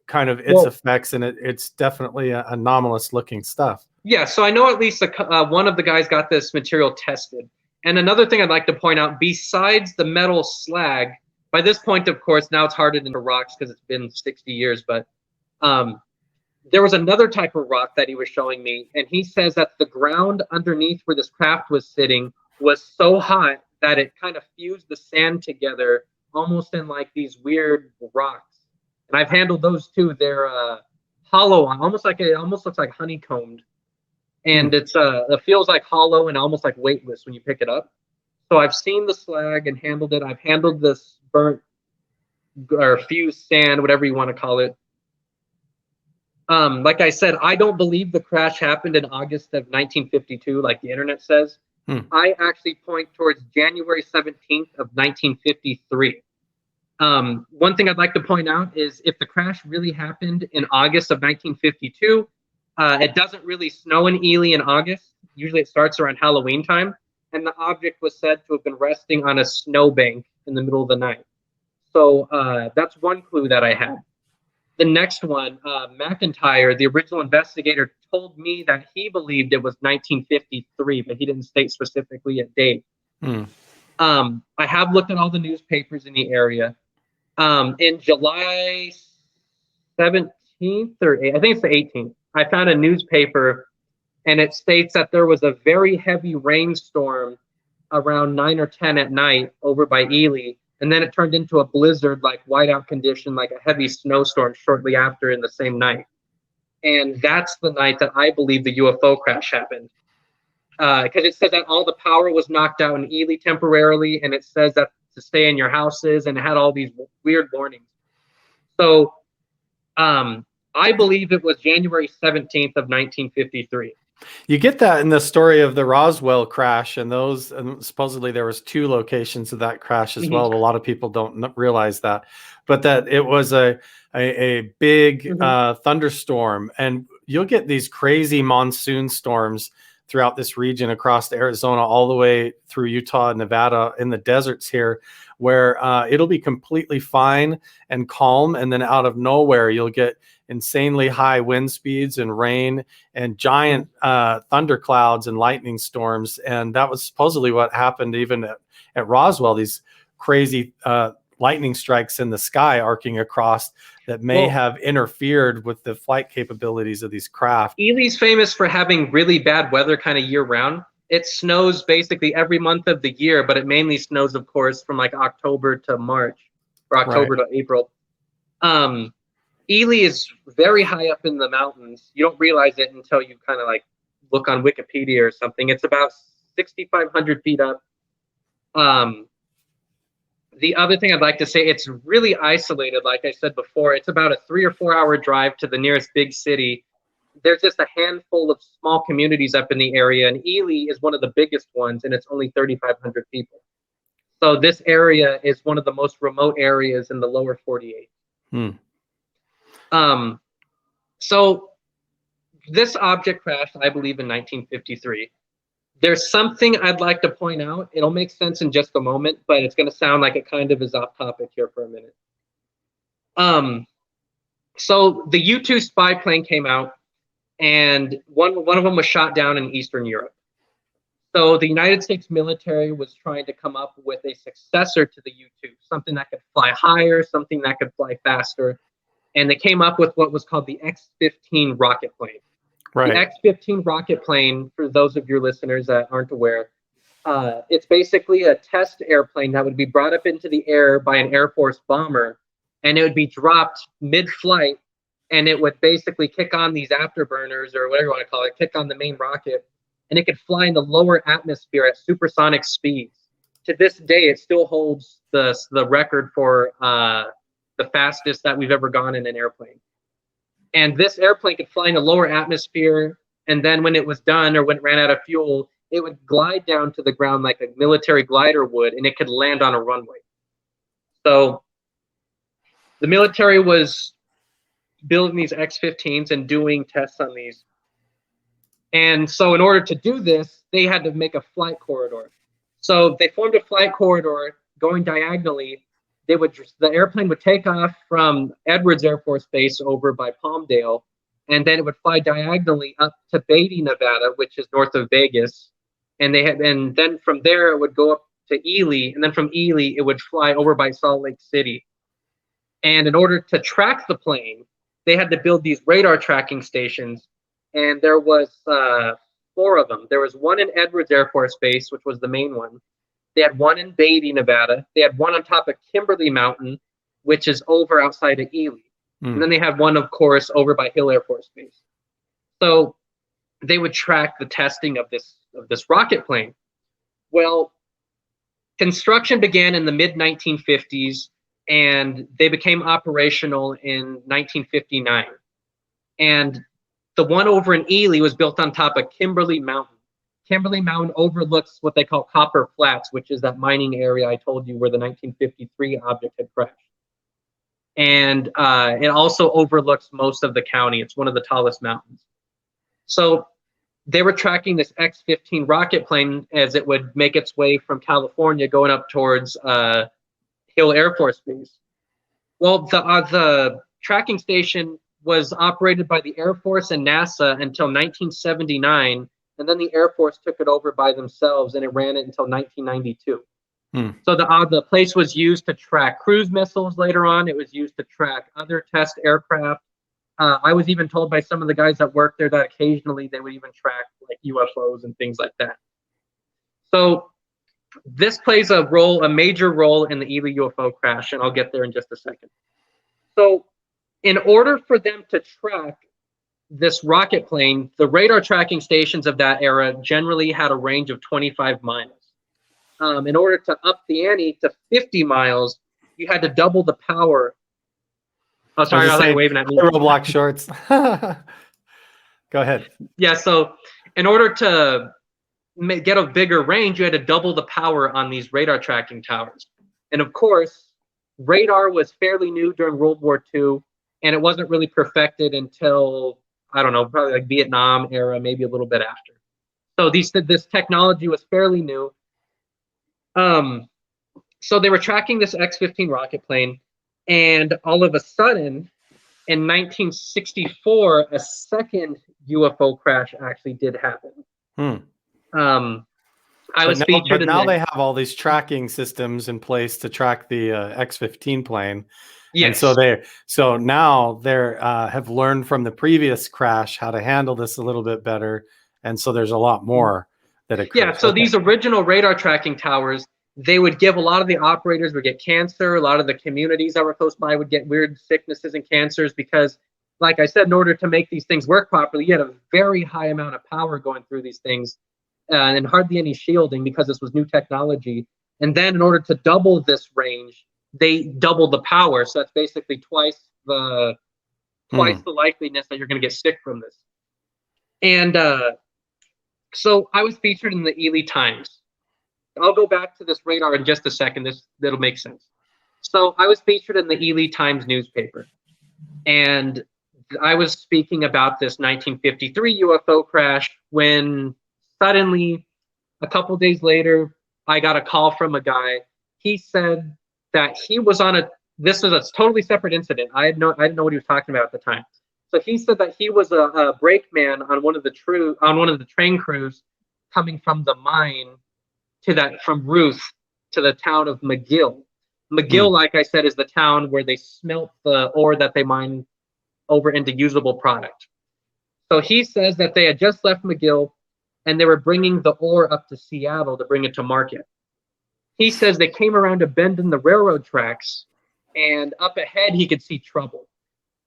kind of its effects, and it's definitely anomalous looking stuff. Yeah, so I know at least one of the guys got this material tested. And another thing I'd like to point out, besides the metal slag, by this point, of course, now it's hardened into rocks because it's been 60 years, but there was another type of rock that he was showing me, and he says that the ground underneath where this craft was sitting was so hot that it kind of fused the sand together almost in like these weird rocks. And I've handled those too. They're hollow, almost looks like honeycombed. And it feels like hollow and almost like weightless when you pick it up. So I've seen the slag and handled it. I've handled this burnt or fused sand, whatever you want to call it. Like I said, I don't believe the crash happened in August of 1952, like the internet says. I actually point towards January 17th of 1953. One thing I'd like to point out is if the crash really happened in August of 1952, it doesn't really snow in Ely in August. Usually it starts around Halloween time. And the object was said to have been resting on a snowbank in the middle of the night. So that's one clue that I had. The next one, McIntyre, the original investigator, told me that he believed it was 1953, but he didn't state specifically a date. I have looked at all the newspapers in the area. In July 17th or I think it's the 18th, I found a newspaper, and it states that there was a very heavy rainstorm around 9 or 10 at night over by Ely. And then it turned into a blizzard, like whiteout condition, like a heavy snowstorm shortly after in the same night. And that's the night that I believe the UFO crash happened. Because it said that all the power was knocked out in Ely temporarily, and it says that to stay in your houses, and it had all these weird warnings. So I believe it was January 17th of 1953. You get that in the story of the Roswell crash, and supposedly there was 2 locations of that crash as well. A lot of people don't realize that, but that it was a big thunderstorm, and you'll get these crazy monsoon storms throughout this region across Arizona, all the way through Utah and Nevada in the deserts here, where it'll be completely fine and calm, and then out of nowhere you'll get insanely high wind speeds and rain and giant thunder clouds and lightning storms. And that was supposedly what happened even at Roswell, these crazy lightning strikes in the sky arcing across that may have interfered with the flight capabilities of these craft. Ely's famous for having really bad weather kind of year round. It snows basically every month of the year, but it mainly snows, of course, from like October to March or October to April. Ely is very high up in the mountains. You don't realize it until you kind of like look on Wikipedia or something. It's about 6,500 feet up. The other thing I'd like to say, it's really isolated. Like I said before, it's about a 3 or 4 hour drive to the nearest big city. There's just a handful of small communities up in the area, and Ely is one of the biggest ones, and it's only 3,500 people. So this area is one of the most remote areas in the lower 48. So this object crashed, I believe, in 1953. There's something I'd like to point out. It'll make sense in just a moment, but it's going to sound like it kind of is off topic here for a minute. So the U-2 spy plane came out, and one of them was shot down in Eastern Europe. So the United States military was trying to come up with a successor to the U-2, something that could fly higher, something that could fly faster. And they came up with what was called the X-15 rocket plane. Right. The X-15 rocket plane, for those of your listeners that aren't aware, it's basically a test airplane that would be brought up into the air by an Air Force bomber, and it would be dropped mid-flight, and it would basically kick on these afterburners, or whatever you want to call it, kick on the main rocket, and it could fly in the lower atmosphere at supersonic speeds. To this day, it still holds the record for the fastest that we've ever gone in an airplane. And this airplane could fly in a lower atmosphere, and then when it was done or when it ran out of fuel, it would glide down to the ground like a military glider would, and it could land on a runway. So the military was building these X-15s and doing tests on these. And so in order to do this, they had to make a flight corridor. So they formed a flight corridor going diagonally the airplane would take off from Edwards Air Force Base over by Palmdale, and then it would fly diagonally up to Beatty, Nevada, which is north of Vegas, and then from there it would go up to Ely, and then from Ely it would fly over by Salt Lake City. And in order to track the plane, they had to build these radar tracking stations, and there was 4 of them. There was one in Edwards Air Force Base, which was the main one. They had one in Beatty, Nevada. They had one on top of Kimberly Mountain, which is over outside of Ely. And then they had one, of course, over by Hill Air Force Base. So they would track the testing of this rocket plane. Well, construction began in the mid-1950s, and they became operational in 1959. And the one over in Ely was built on top of Kimberly Mountain. Kimberly Mountain overlooks what they call Copper Flats, which is that mining area I told you where the 1953 object had crashed. And it also overlooks most of the county. It's one of the tallest mountains. So they were tracking this X-15 rocket plane as it would make its way from California going up towards Hill Air Force Base. Well, the tracking station was operated by the Air Force and NASA until 1979, and then the Air Force took it over by themselves, and it ran it until 1992. So the place was used to track cruise missiles later on. It was used to track other test aircraft. I was even told by some of the guys that worked there that occasionally they would even track like UFOs and things like that. So this plays a major role in the Ely UFO crash, and I'll get there in just a second. So in order for them to track this rocket plane, the radar tracking stations of that era generally had a range of 25 miles. In order to up the ante to 50 miles, you had to double the power. Oh, sorry, I was like waving at me. Roblox shorts. Go ahead. Yeah, so in order to get a bigger range, you had to double the power on these radar tracking towers. And of course, radar was fairly new during World War II, and it wasn't really perfected until, I don't know, probably like Vietnam era, maybe a little bit after. So this technology was fairly new. So they were tracking this X-15 rocket plane, and all of a sudden, in 1964, a second UFO crash actually did happen. I was featured in now they have all these tracking systems in place to track the X-15 plane. Yes. And so now they have learned from the previous crash how to handle this a little bit better, and so there's a lot more that occurs. Yeah, so these original radar tracking towers, they would give a lot of the operators would get cancer. A lot of the communities that were close by would get weird sicknesses and cancers because, like I said, in order to make these things work properly, you had a very high amount of power going through these things and hardly any shielding because this was new technology. And then in order to double this range, they doubled the power. So that's basically twice the likeliness that you're going to get sick from this. And so I was featured in the Ely Times. I'll go back to this radar in just a second. That'll make sense. So I was featured in the Ely Times newspaper, and I was speaking about this 1953 UFO crash when suddenly, a couple days later, I got a call from a guy. He said that he was on this was a totally separate incident. I didn't know what he was talking about at the time. So he said that he was a brakeman on one of the train crews coming from the mine from Ruth to the town of McGill. McGill, like I said, is the town where they smelt the ore that they mine over into usable product. So he says that they had just left McGill and they were bringing the ore up to Seattle to bring it to market. He says they came around a bend in the railroad tracks, and up ahead he could see trouble.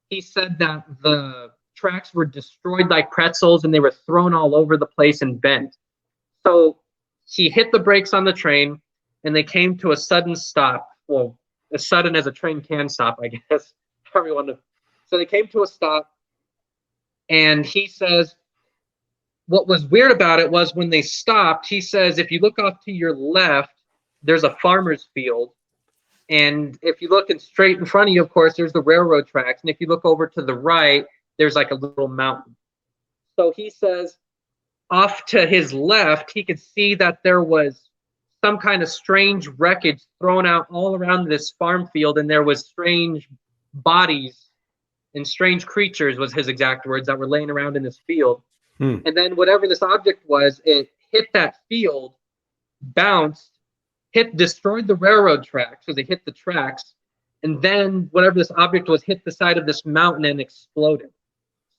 He said that the tracks were destroyed like pretzels and they were thrown all over the place and bent. So he hit the brakes on the train, and they came to a sudden stop. Well, as sudden as a train can stop, I guess. So they came to a stop, and he says what was weird about it was when they stopped, he says, if you look off to your left, there's a farmer's field. And if you look straight in front of you, of course, there's the railroad tracks. And if you look over to the right, there's like a little mountain. So he says, off to his left, he could see that there was some kind of strange wreckage thrown out all around this farm field, and there was strange bodies and strange creatures, was his exact words, that were laying around in this field. And then whatever this object was, it hit that field, bounced, destroyed the railroad tracks, so they hit the tracks, and then whatever this object was hit the side of this mountain and exploded.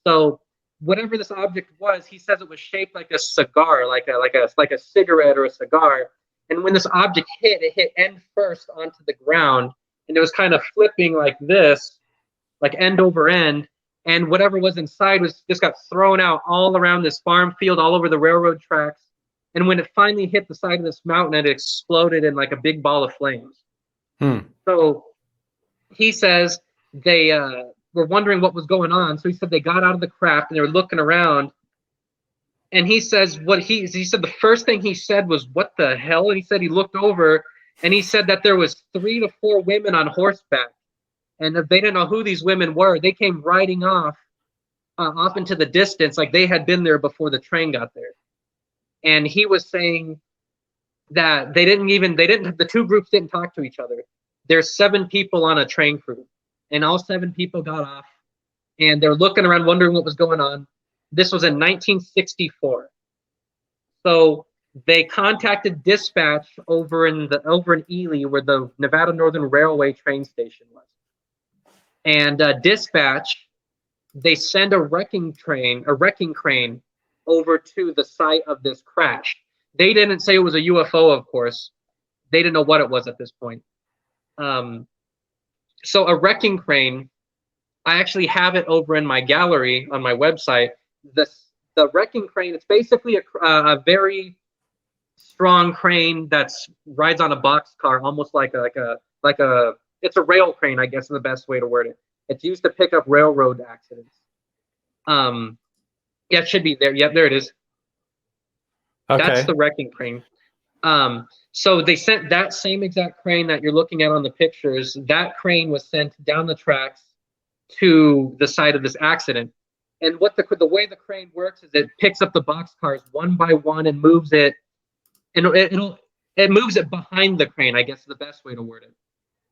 So whatever this object was, he says it was shaped like a cigar, like a cigarette or a cigar. And when this object hit, it hit end first onto the ground, and it was kind of flipping like this, like end over end. And whatever was inside was just got thrown out all around this farm field, all over the railroad tracks. And when it finally hit the side of this mountain, it exploded in like a big ball of flames. So he says they were wondering what was going on. So he said they got out of the craft and they were looking around. And he says he said the first thing he said was, "What the hell?" And he said he looked over and he said that there was 3 to 4 women on horseback. And if they didn't know who these women were, they came riding off into the distance, like they had been there before the train got there. And he was saying that the two groups didn't talk to each other. There's 7 people on a train crew, and all 7 people got off, and they're looking around wondering what was going on. This was in 1964. So they contacted dispatch over in Ely, where the Nevada Northern Railway train station was. And dispatch, they send a wrecking crane over to the site of this crash. They didn't say it was a UFO, of course. They didn't know what it was at this point. So a wrecking crane, I actually have it over in my gallery on my website. The wrecking crane, it's basically a very strong crane that rides on a boxcar, almost like a it's a rail crane, I guess is the best way to word it. It's used to pick up railroad accidents. Yeah, it should be there. Yep, there it is. Okay. That's the wrecking crane. So they sent that same exact crane that you're looking at on the pictures. That crane was sent down the tracks to the site of this accident. And what the way the crane works is it picks up the boxcars one by one and moves it, and it moves it behind the crane, I guess is the best way to word it.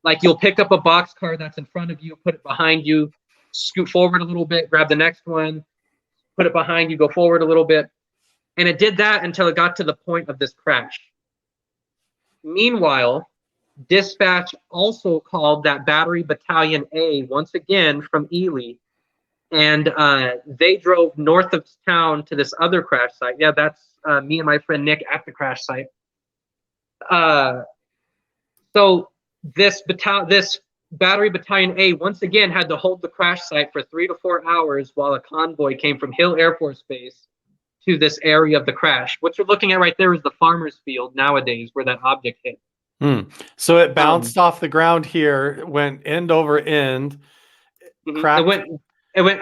Like you'll pick up a boxcar that's in front of you, put it behind you, scoot forward a little bit, grab the next one, put it behind you, go forward a little bit. And it did that until it got to the point of this crash. Meanwhile, dispatch also called that Battery Battalion A once again from Ely. And they drove north of town to this other crash site. Yeah, that's me and my friend Nick at the crash site. So this Battery Battalion A once again had to hold the crash site for 3 to 4 hours while a convoy came from Hill Air Force Base to this area of the crash. What you're looking at right there is the farmer's field nowadays where that object hit. So it bounced off the ground here, went end over end. Cracked. It went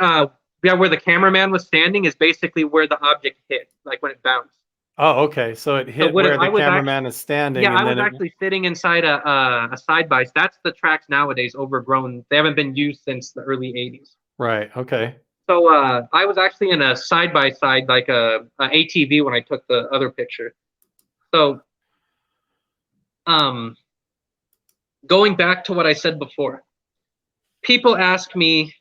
where the cameraman was standing is basically where the object hit, like when it bounced. Oh, okay. So it hit where the cameraman is standing. Yeah, I was actually sitting inside a side-by. That's the tracks nowadays, overgrown. They haven't been used since the early 80s. Right, okay. So I was actually in a side-by-side, like a ATV when I took the other picture. So going back to what I said before, people ask me,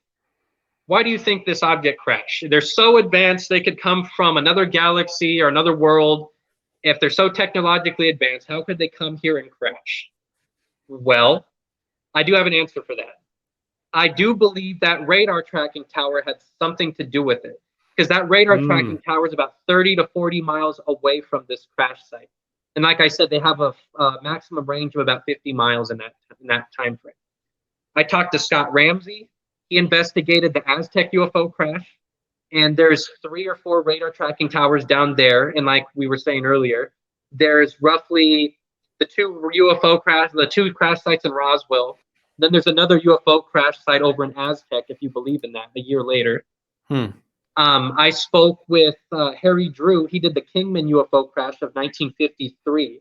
why do you think this object crashed? They're so advanced, they could come from another galaxy or another world. If they're so technologically advanced, how could they come here and crash? Well, I do have an answer for that. I do believe that radar tracking tower had something to do with it, because that radar tracking tower is about 30 to 40 miles away from this crash site. And like I said, they have a maximum range of about 50 miles in that time frame. I talked to Scott Ramsey. He investigated the Aztec UFO crash, and there's 3 or 4 radar tracking towers down there. And like we were saying earlier, there's roughly the 2 crash sites in Roswell. Then there's another UFO crash site over in Aztec, if you believe in that, a year later. I spoke with Harry Drew. He did the Kingman UFO crash of 1953.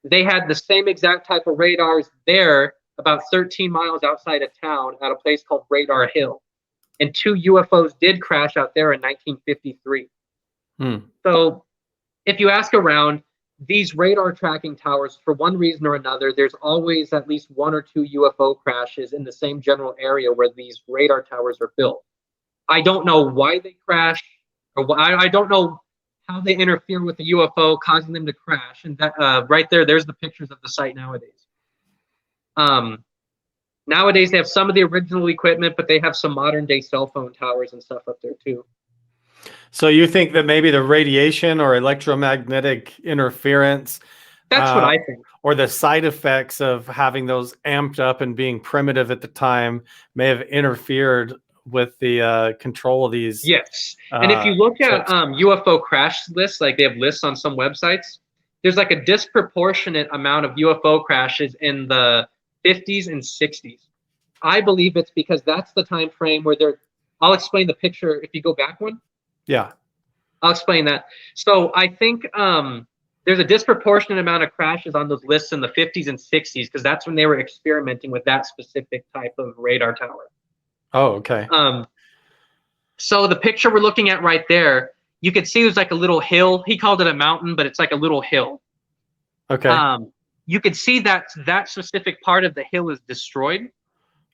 They had the same exact type of radars there, about 13 miles outside of town at a place called Radar Hill. And 2 UFOs did crash out there in 1953. So if you ask around, these radar tracking towers, for one reason or another, there's always at least 1 or 2 UFO crashes in the same general area where these radar towers are built. I don't know why they crash, or I don't know how they interfere with the UFO, causing them to crash. And that right there's the pictures of the site nowadays. Nowadays, they have some of the original equipment, but they have some modern day cell phone towers and stuff up there too. So you think that maybe the radiation or electromagnetic interference, that's what I think, or the side effects of having those amped up and being primitive at the time may have interfered with the control of these. Yes. And if you look at UFO crash lists, like they have lists on some websites, there's like a disproportionate amount of UFO crashes in the 50s and 60s. I believe it's because that's the time frame where I'll explain the picture if you go back one. Yeah. I'll explain that. So I think there's a disproportionate amount of crashes on those lists in the 50s and 60s because that's when they were experimenting with that specific type of radar tower. Oh, okay. So the picture we're looking at right there, you can see there's like a little hill. He called it a mountain, but it's like a little hill. Okay. You can see that specific part of the hill is destroyed.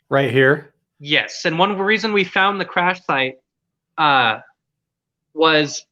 Right here? Yes. And one reason we found the crash site was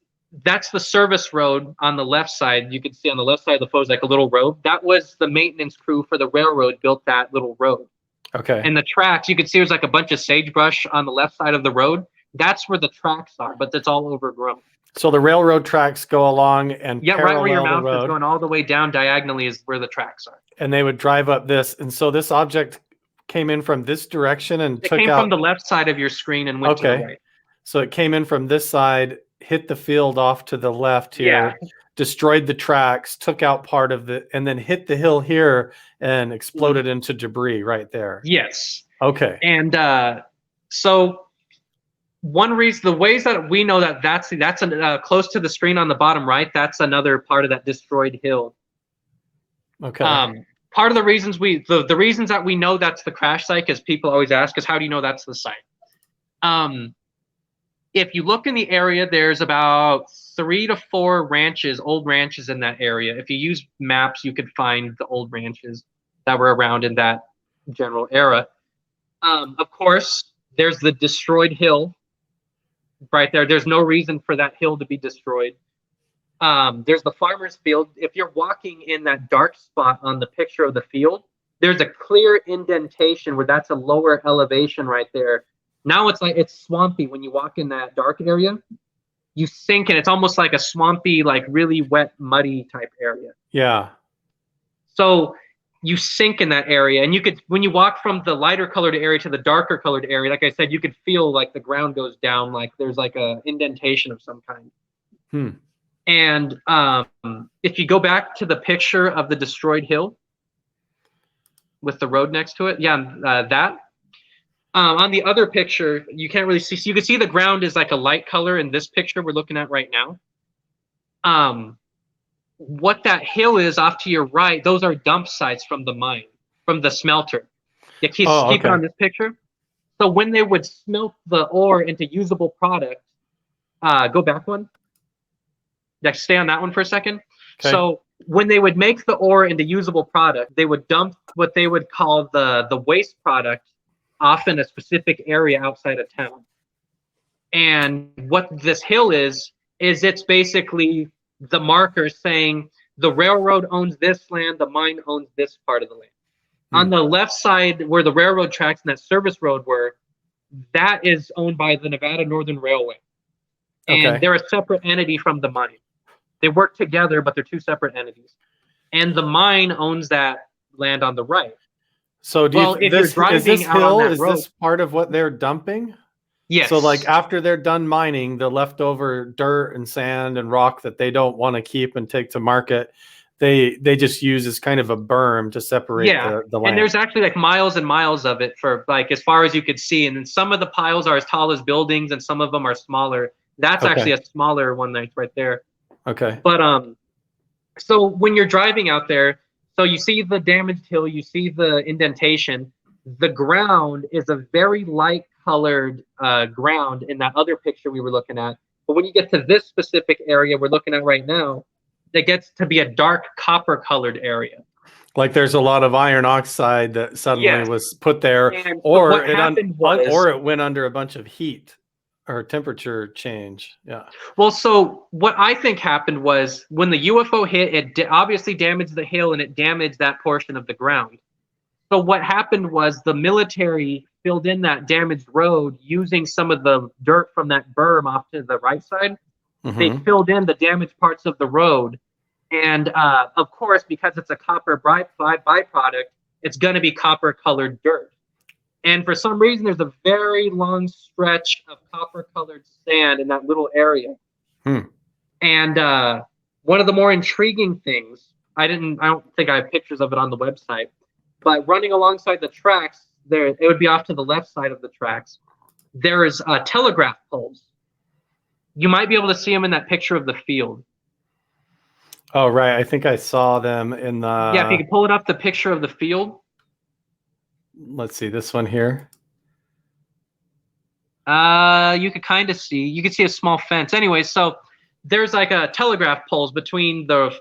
that's the service road on the left side. You can see on the left side of the photo is like a little road. That was the maintenance crew for the railroad built that little road. Okay. And the tracks, you can see there's like a bunch of sagebrush on the left side of the road. That's where the tracks are, but it's all overgrown. So the railroad tracks go along and right where your mouth is going all the way down diagonally is where the tracks are. And they would drive up this. And so this object came in from this direction and it came from the left side of your screen and went to the right. So it came in from this side, hit the field off to the left here, destroyed the tracks, took out part of and then hit the hill here and exploded into debris right there. Yes. Okay. And so one reason, the ways that we know that that's close to the screen on the bottom right, that's another part of that destroyed hill. Okay. Part of the reasons the reasons that we know that's the crash site, because people always ask us, how do you know that's the site? If you look in the area, there's about 3 to 4 ranches, old ranches in that area. If you use maps, you could find the old ranches that were around in that general era. Of course, there's the destroyed hill right there. There's no reason for that hill to be destroyed. There's the farmer's field. If you're walking in that dark spot on the picture of the field, there's a clear indentation where that's a lower elevation right there. Now it's swampy when you walk in that dark area. You sink and it's almost like a swampy, like really wet, muddy type area. Yeah. So you sink in that area, and when you walk from the lighter colored area to the darker colored area, like I said, you could feel like the ground goes down, like there's like a indentation of some kind. And if you go back to the picture of the destroyed hill with the road next to it, that. On the other picture, you can't really see. So you can see the ground is like a light color in this picture we're looking at right now. What that hill is off to your right, those are dump sites from the mine, from the smelter. Yeah, keep it on this picture. So when they would smelt the ore into usable product, go back one. Stay on that one for a second. Okay. So when they would make the ore into usable product, they would dump what they would call the waste product off in a specific area outside of town. And what this hill is it's basically the marker saying the railroad owns this land, the mine owns this part of the land. On the left side where the railroad tracks and that service road were, that is owned by the Nevada Northern Railway. And they're a separate entity from the mine. They work together, but they're 2 separate entities. And the mine owns that land on the right. So is this hill, is this part of what they're dumping? Yes. So like after they're done mining, the leftover dirt and sand and rock that they don't want to keep and take to market, they just use as kind of a berm to separate the land. And there's actually like miles and miles of it for like as far as you could see. And then some of the piles are as tall as buildings and some of them are smaller. That's actually a smaller one that's right there. Okay. But so when you're driving out there, so you see the damaged hill, you see the indentation. The ground is a very light colored ground in that other picture we were looking at. But when you get to this specific area we're looking at right now, that gets to be a dark copper colored area. Like there's a lot of iron oxide that suddenly was put there, And or what happened was, or it went under a bunch of heat or temperature change. Yeah. Well, so what I think happened was when the UFO hit, it obviously damaged the hill and it damaged that portion of the ground. So what happened was the military filled in that damaged road using some of the dirt from that berm off to the right side. They filled in the damaged parts of the road. And of course, because it's a copper byproduct, it's going to be copper colored dirt. And for some reason, there's a very long stretch of copper colored sand in that little area. And one of the more intriguing things, I don't think I have pictures of it on the website, but running alongside the tracks, it would be off to the left side of the tracks. There is telegraph poles. You might be able to see them in that picture of the field. Oh, right. I think I saw them in the... Yeah, if you could pull it up, the picture of the field. Let's see, this one here. You could kind of see. You could see a small fence. Anyway, so there's like a telegraph poles between the...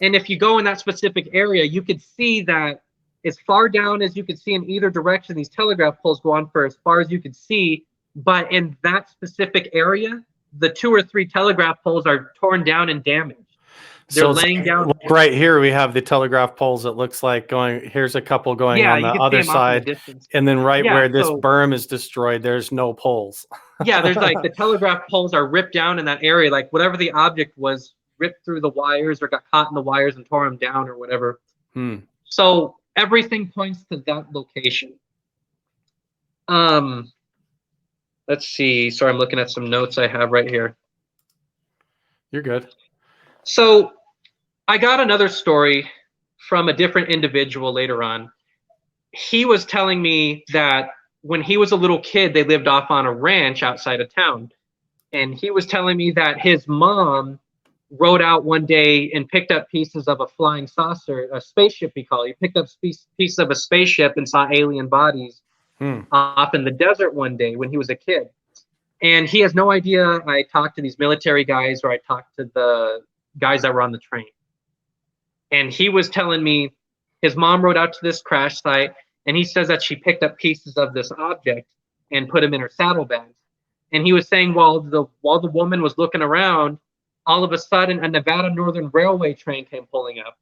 And if you go in that specific area, you could see that as far down as you could see in either direction, these telegraph poles go on for as far as you could see. But in that specific area, the 2 or 3 telegraph poles are torn down and damaged. They're laying down. Like right here, we have the telegraph poles. It looks like going. Here's a couple going on the other side, and then where this berm is destroyed, there's no poles. Yeah, there's like the telegraph poles are ripped down in that area. Like whatever the object was ripped through the wires or got caught in the wires and tore them down or whatever. So everything points to that location. Let's see. Sorry, I'm looking at some notes I have right here. You're good. So I got another story from a different individual later on. He was telling me that when he was a little kid, they lived off on a ranch outside of town. And he was telling me that his mom rode out one day and picked up pieces of a flying saucer, a spaceship, he called it. He picked up pieces of a spaceship and saw alien bodies off in the desert one day when he was a kid. And he has no idea I talked to these military guys or I talked to the guys that were on the train. And he was telling me his mom rode out to this crash site, and he says that she picked up pieces of this object and put them in her saddlebags. And he was saying while the woman was looking around, all of a sudden a Nevada Northern Railway train came pulling up.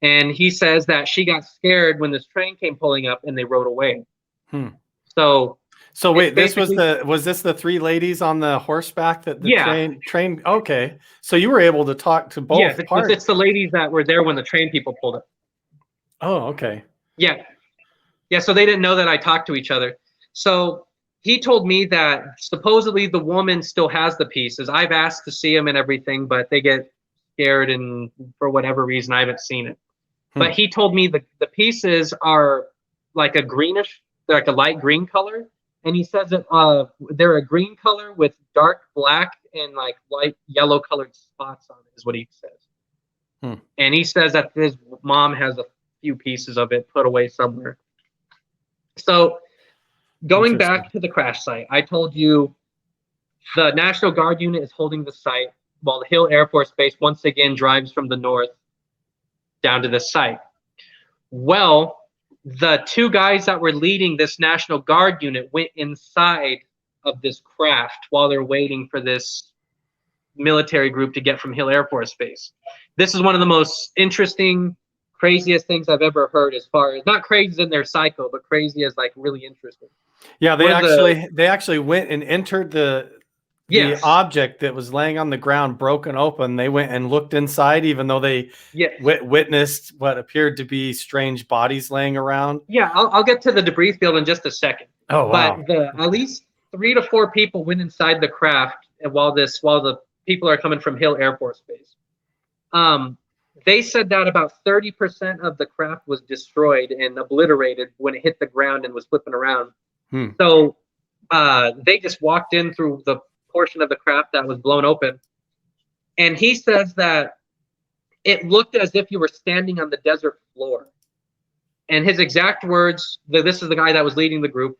And he says that she got scared when this train came pulling up and they rode away. So wait, this was this the 3 ladies on the horseback that the train? Okay, so you were able to talk to both parts. It's the ladies that were there when the train people pulled up. Oh, okay. Yeah. So they didn't know that I talked to each other. So he told me that supposedly the woman still has the pieces. I've asked to see them and everything, but they get scared, and for whatever reason, I haven't seen it. But he told me the pieces are like a greenish, they're like a light green color. And he says that they're a green color with dark black and like light yellow colored spots on it is what he says. And he says that his mom has a few pieces of it put away somewhere. So going back to the crash site, I told you the National Guard unit is holding the site while the Hill Air Force Base once again drives from the north down to the site. Well, the 2 guys that were leading this National Guard unit went inside of this craft while they're waiting for this military group to get from Hill Air Force Base. This is one of the most interesting, craziest things I've ever heard, as far as not crazy as in their psycho, but crazy as like really interesting. Yeah, they actually went and entered the object that was laying on the ground broken open. They went and looked inside, even though they witnessed what appeared to be strange bodies laying around. Yeah, I'll get to the debris field in just a second. Oh, wow. But at least 3 to 4 people went inside the craft while the people are coming from Hill Air Force Base. They said that about 30% of the craft was destroyed and obliterated when it hit the ground and was flipping around. So they just walked in through the portion of the craft that was blown open. And he says that it looked as if you were standing on the desert floor. And his exact words, this is the guy that was leading the group,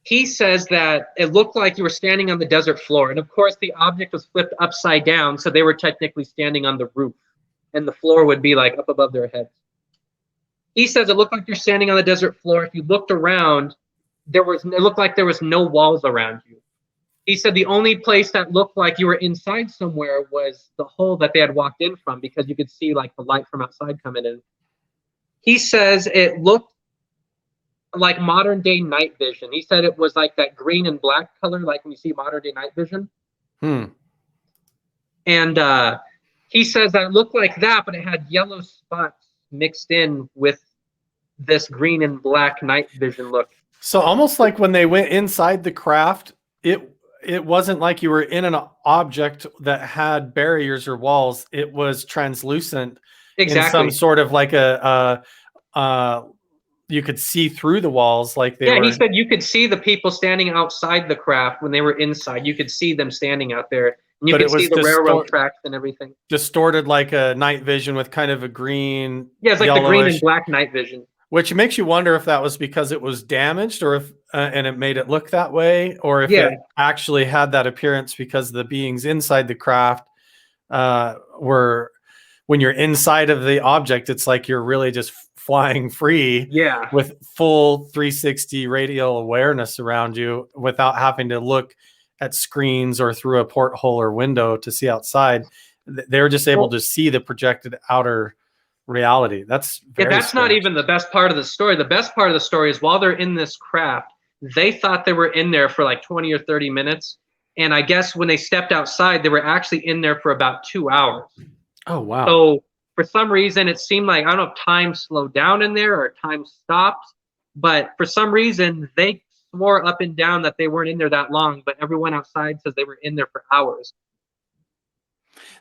he says that it looked like you were standing on the desert floor. And of course, the object was flipped upside down, so they were technically standing on the roof, and the floor would be like up above their heads. He says it looked like you're standing on the desert floor. If you looked around, it looked like there was no walls around you. He said the only place that looked like you were inside somewhere was the hole that they had walked in from, because you could see like the light from outside coming in. He says it looked like modern day night vision. He said it was like that green and black color, like when you see modern day night vision. And he says that it looked like that, but it had yellow spots mixed in with this green and black night vision look. So almost like when they went inside the craft, it wasn't like you were in an object that had barriers or walls. It was translucent. Exactly. In some sort of like you could see through the walls, like they were. He said you could see the people standing outside the craft when they were inside. You could see them standing out there, and you could see the railroad tracks and everything. Distorted like a night vision with kind of a green. Yeah, it's like the green and black night vision. Which makes you wonder if that was because it was damaged, or if and it made it look that way, or if it actually had that appearance because the beings inside the craft were. When you're inside of the object, it's like you're really just flying free, with full 360 radial awareness around you without having to look at screens or through a porthole or window to see outside. They're just able to see the projected outer reality. That's that's not even the best part of the story. The best part of the story is while they're in this craft, they thought they were in there for like 20 or 30 minutes. And I guess when they stepped outside, they were actually in there for about 2 hours. Oh, wow. So for some reason, it seemed like, I don't know if time slowed down in there or time stopped, but for some reason, they swore up and down that they weren't in there that long, but everyone outside says they were in there for hours.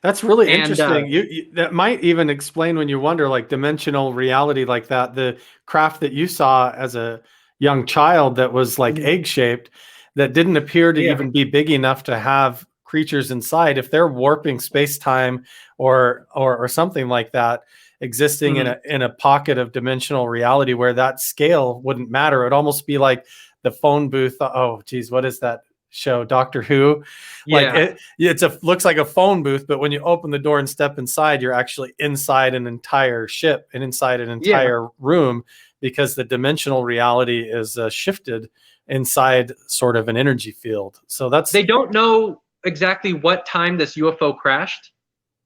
That's really interesting. You that might even explain when you wonder, like dimensional reality like that, the craft that you saw as a young child that was like egg-shaped, that didn't appear to even be big enough to have creatures inside. If they're warping space-time or something like that, existing in a pocket of dimensional reality where that scale wouldn't matter, it'd almost be like the phone booth. Oh geez, what is that show, Doctor Who? Like it looks like a phone booth, but when you open the door and step inside, you're actually inside an entire ship and inside an entire room, because the dimensional reality is shifted inside sort of an energy field. So they don't know exactly what time this UFO crashed.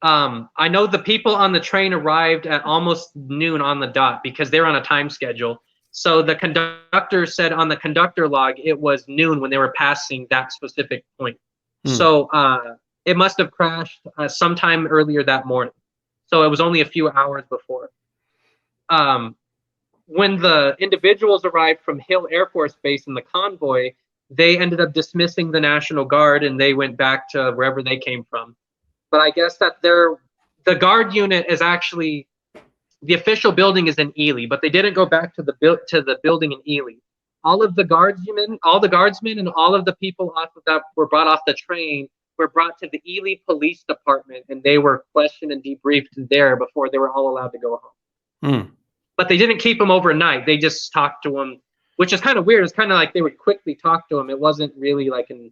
I know the people on the train arrived at almost noon on the dot because they're on a time schedule. So the conductor said on the conductor log it was noon when they were passing that specific point. So it must have crashed sometime earlier that morning. So it was only a few hours before. When the individuals arrived from Hill Air Force Base in the convoy, they ended up dismissing the National Guard and they went back to wherever they came from. But I guess that the guard unit is actually, the official building is in Ely, but they didn't go back to the building in Ely. All the guardsmen and all of the people that were brought off the train were brought to the Ely Police Department, and they were questioned and debriefed there before they were all allowed to go home. But they didn't keep them overnight. They just talked to them, which is kind of weird. It's kind of like they would quickly talk to them. It wasn't really like an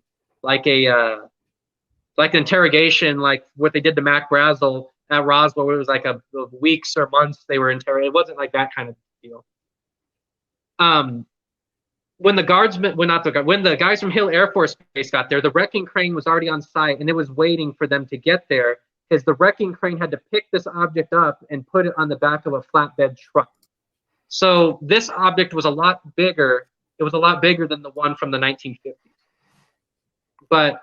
interrogation, like what they did to Mac Brazel at Roswell, where it was like a weeks or months they were interrogated. It wasn't like that kind of deal. When the guys from Hill Air Force Base got there, the wrecking crane was already on site, and it was waiting for them to get there, because the wrecking crane had to pick this object up and put it on the back of a flatbed truck. So this object was a lot bigger. It was a lot bigger than the one from the 1950s. But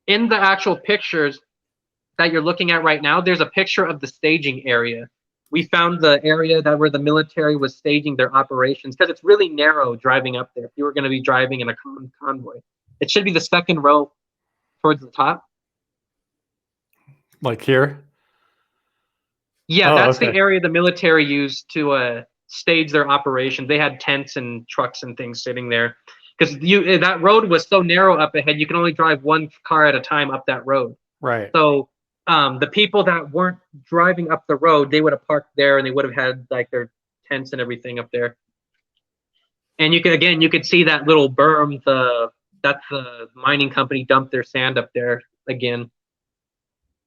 in the actual pictures that you're looking at right now, there's a picture of the staging area. We found the area where the military was staging their operations, because it's really narrow driving up there. If you were going to be driving in a convoy, it should be the second row towards the top. Like here? Yeah, that's the area the military used to stage their operations. They had tents and trucks and things sitting there, because that road was so narrow up ahead, you can only drive one car at a time up that road. Right. So the people that weren't driving up the road, they would have parked there, and they would have had like their tents and everything up there. And you could see that little berm. That's the mining company dumped their sand up there again.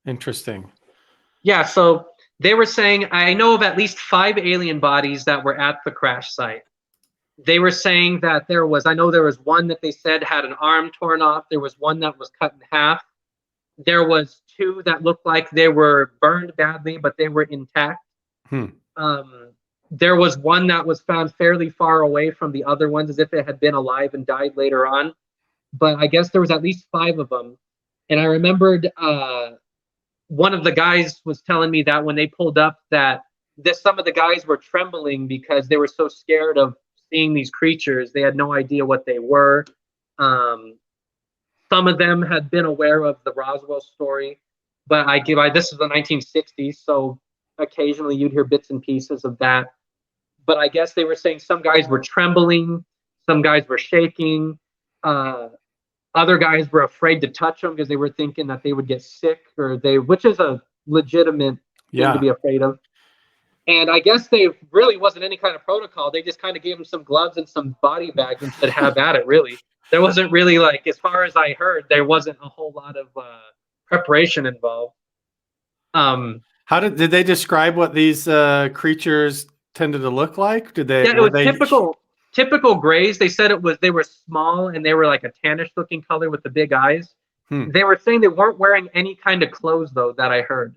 Interesting. Yeah, so they were saying, I know of at least 5 alien bodies that were at the crash site. They were saying that I know there was one that they said had an arm torn off. There was one that was cut in half. There was 2 that looked like they were burned badly, but they were intact. There was one that was found fairly far away from the other ones, as if it had been alive and died later on. But I guess there was at least 5 of them. And I remembered one of the guys was telling me that when they pulled up that some of the guys were trembling because they were so scared of seeing these creatures. They had no idea what they were. Some of them had been aware of the Roswell story, but this is the 1960s, so occasionally you'd hear bits and pieces of that. But I guess they were saying some guys were trembling, some guys were shaking, other guys were afraid to touch them because they were thinking that they would get sick, which is a legitimate thing to be afraid of. And I guess they really wasn't any kind of protocol. They just kind of gave them some gloves and some body bags and said, have at it, really. There wasn't really, like, as far as I heard, there wasn't a whole lot of preparation involved. How did they describe what these creatures tended to look like? Did they? Yeah, it was typical grays. They said they were small and they were like a tannish looking color with the big eyes. They were saying they weren't wearing any kind of clothes, though, that I heard.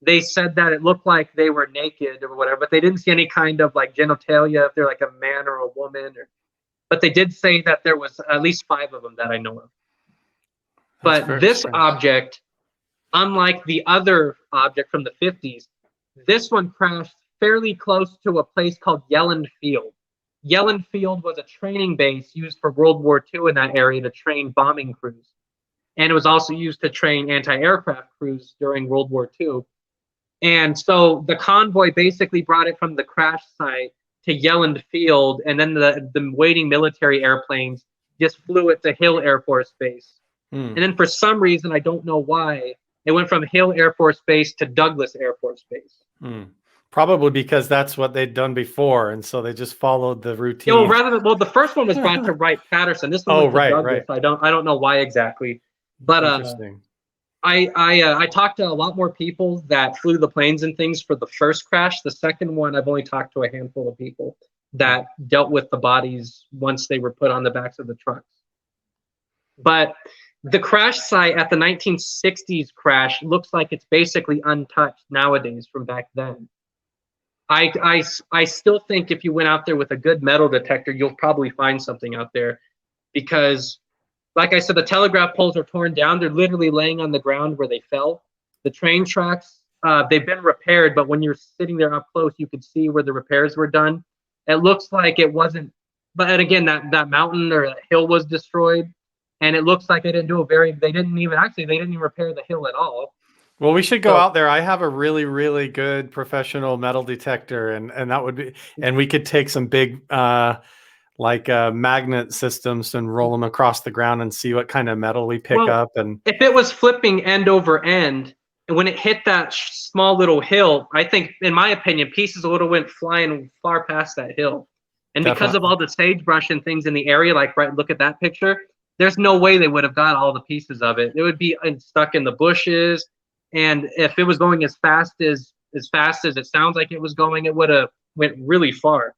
They said that it looked like they were naked or whatever, but they didn't see any kind of like genitalia, if they're like a man or a woman. But they did say that there was at least 5 of them that I know of. But this strange object, unlike the other object from the 50s, this one crashed fairly close to a place called Yelland Field. Yelland Field was a training base used for World War II in that area to train bombing crews. And it was also used to train anti-aircraft crews during World War II. And so the convoy basically brought it from the crash site to Yelland Field, and then the waiting military airplanes just flew it to Hill Air Force Base. And then for some reason, I don't know why, it went from Hill Air Force Base to Douglas Air Force Base. Probably because that's what they'd done before, and so they just followed the routine. The first one was brought to Wright-Patterson. This one went to Douglas. Right. I don't know why exactly, but interesting. I talked to a lot more people that flew the planes and things for the first crash. The second one, I've only talked to a handful of people that dealt with the bodies once they were put on the backs of the trucks. But the crash site at the 1960s crash looks like it's basically untouched nowadays from back then. I still think if you went out there with a good metal detector, you'll probably find something out there, because like I said, the telegraph poles are torn down. They're literally laying on the ground where they fell. The train tracks, they've been repaired, but when you're sitting there up close, you could see where the repairs were done. It looks like it wasn't, but again, that mountain or that hill was destroyed, and it looks like they didn't even repair the hill at all. Well, we should go out there. I have a really, really good professional metal detector, and that would be, and we could take some big magnet systems and roll them across the ground and see what kind of metal we pick up. And if it was flipping end over end, and when it hit that small little hill, I think, in my opinion, pieces would have went flying far past that hill. And because of all the sagebrush and things in the area, look at that picture, there's no way they would have got all the pieces of it. It would be stuck in the bushes. And if it was going as fast as it sounds like it was going, it would have went really far.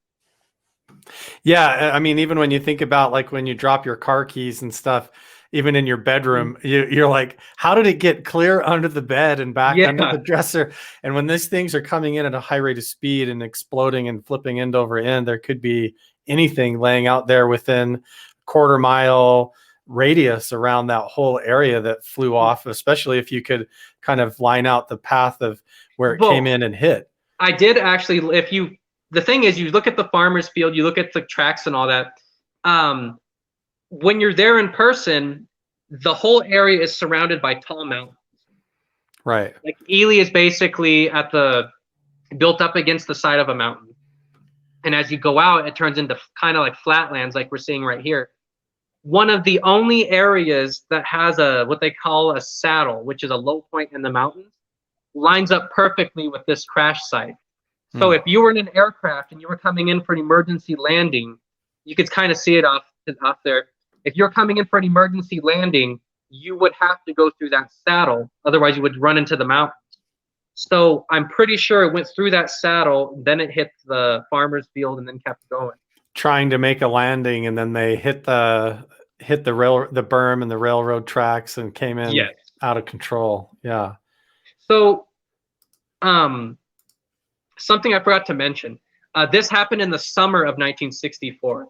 Yeah, I mean, even when you think about like when you drop your car keys and stuff, even in your bedroom, you're like, how did it get clear under the bed and back under the dresser? And when these things are coming in at a high rate of speed and exploding and flipping end over end, there could be anything laying out there within quarter-mile radius around that whole area that flew off, especially if you could kind of line out the path of where it came in and hit. I did actually, the thing is, you look at the farmer's field, you look at the tracks and all that. When you're there in person, the whole area is surrounded by tall mountains. Right. Like Ely is basically built up against the side of a mountain. And as you go out, it turns into kind of like flatlands, like we're seeing right here. One of the only areas that has what they call a saddle, which is a low point in the mountains, lines up perfectly with this crash site. So if you were in an aircraft and you were coming in for an emergency landing, You could kind of see it off there. If you're coming in for an emergency landing, you would have to go through that saddle. Otherwise, you would run into the mountains. So I'm pretty sure it went through that saddle, then it hit the farmer's field, and then kept going. Trying to make a landing, and then they hit the berm and the railroad tracks and came in out of control. Yeah. So, something I forgot to mention. This happened in the summer of 1964.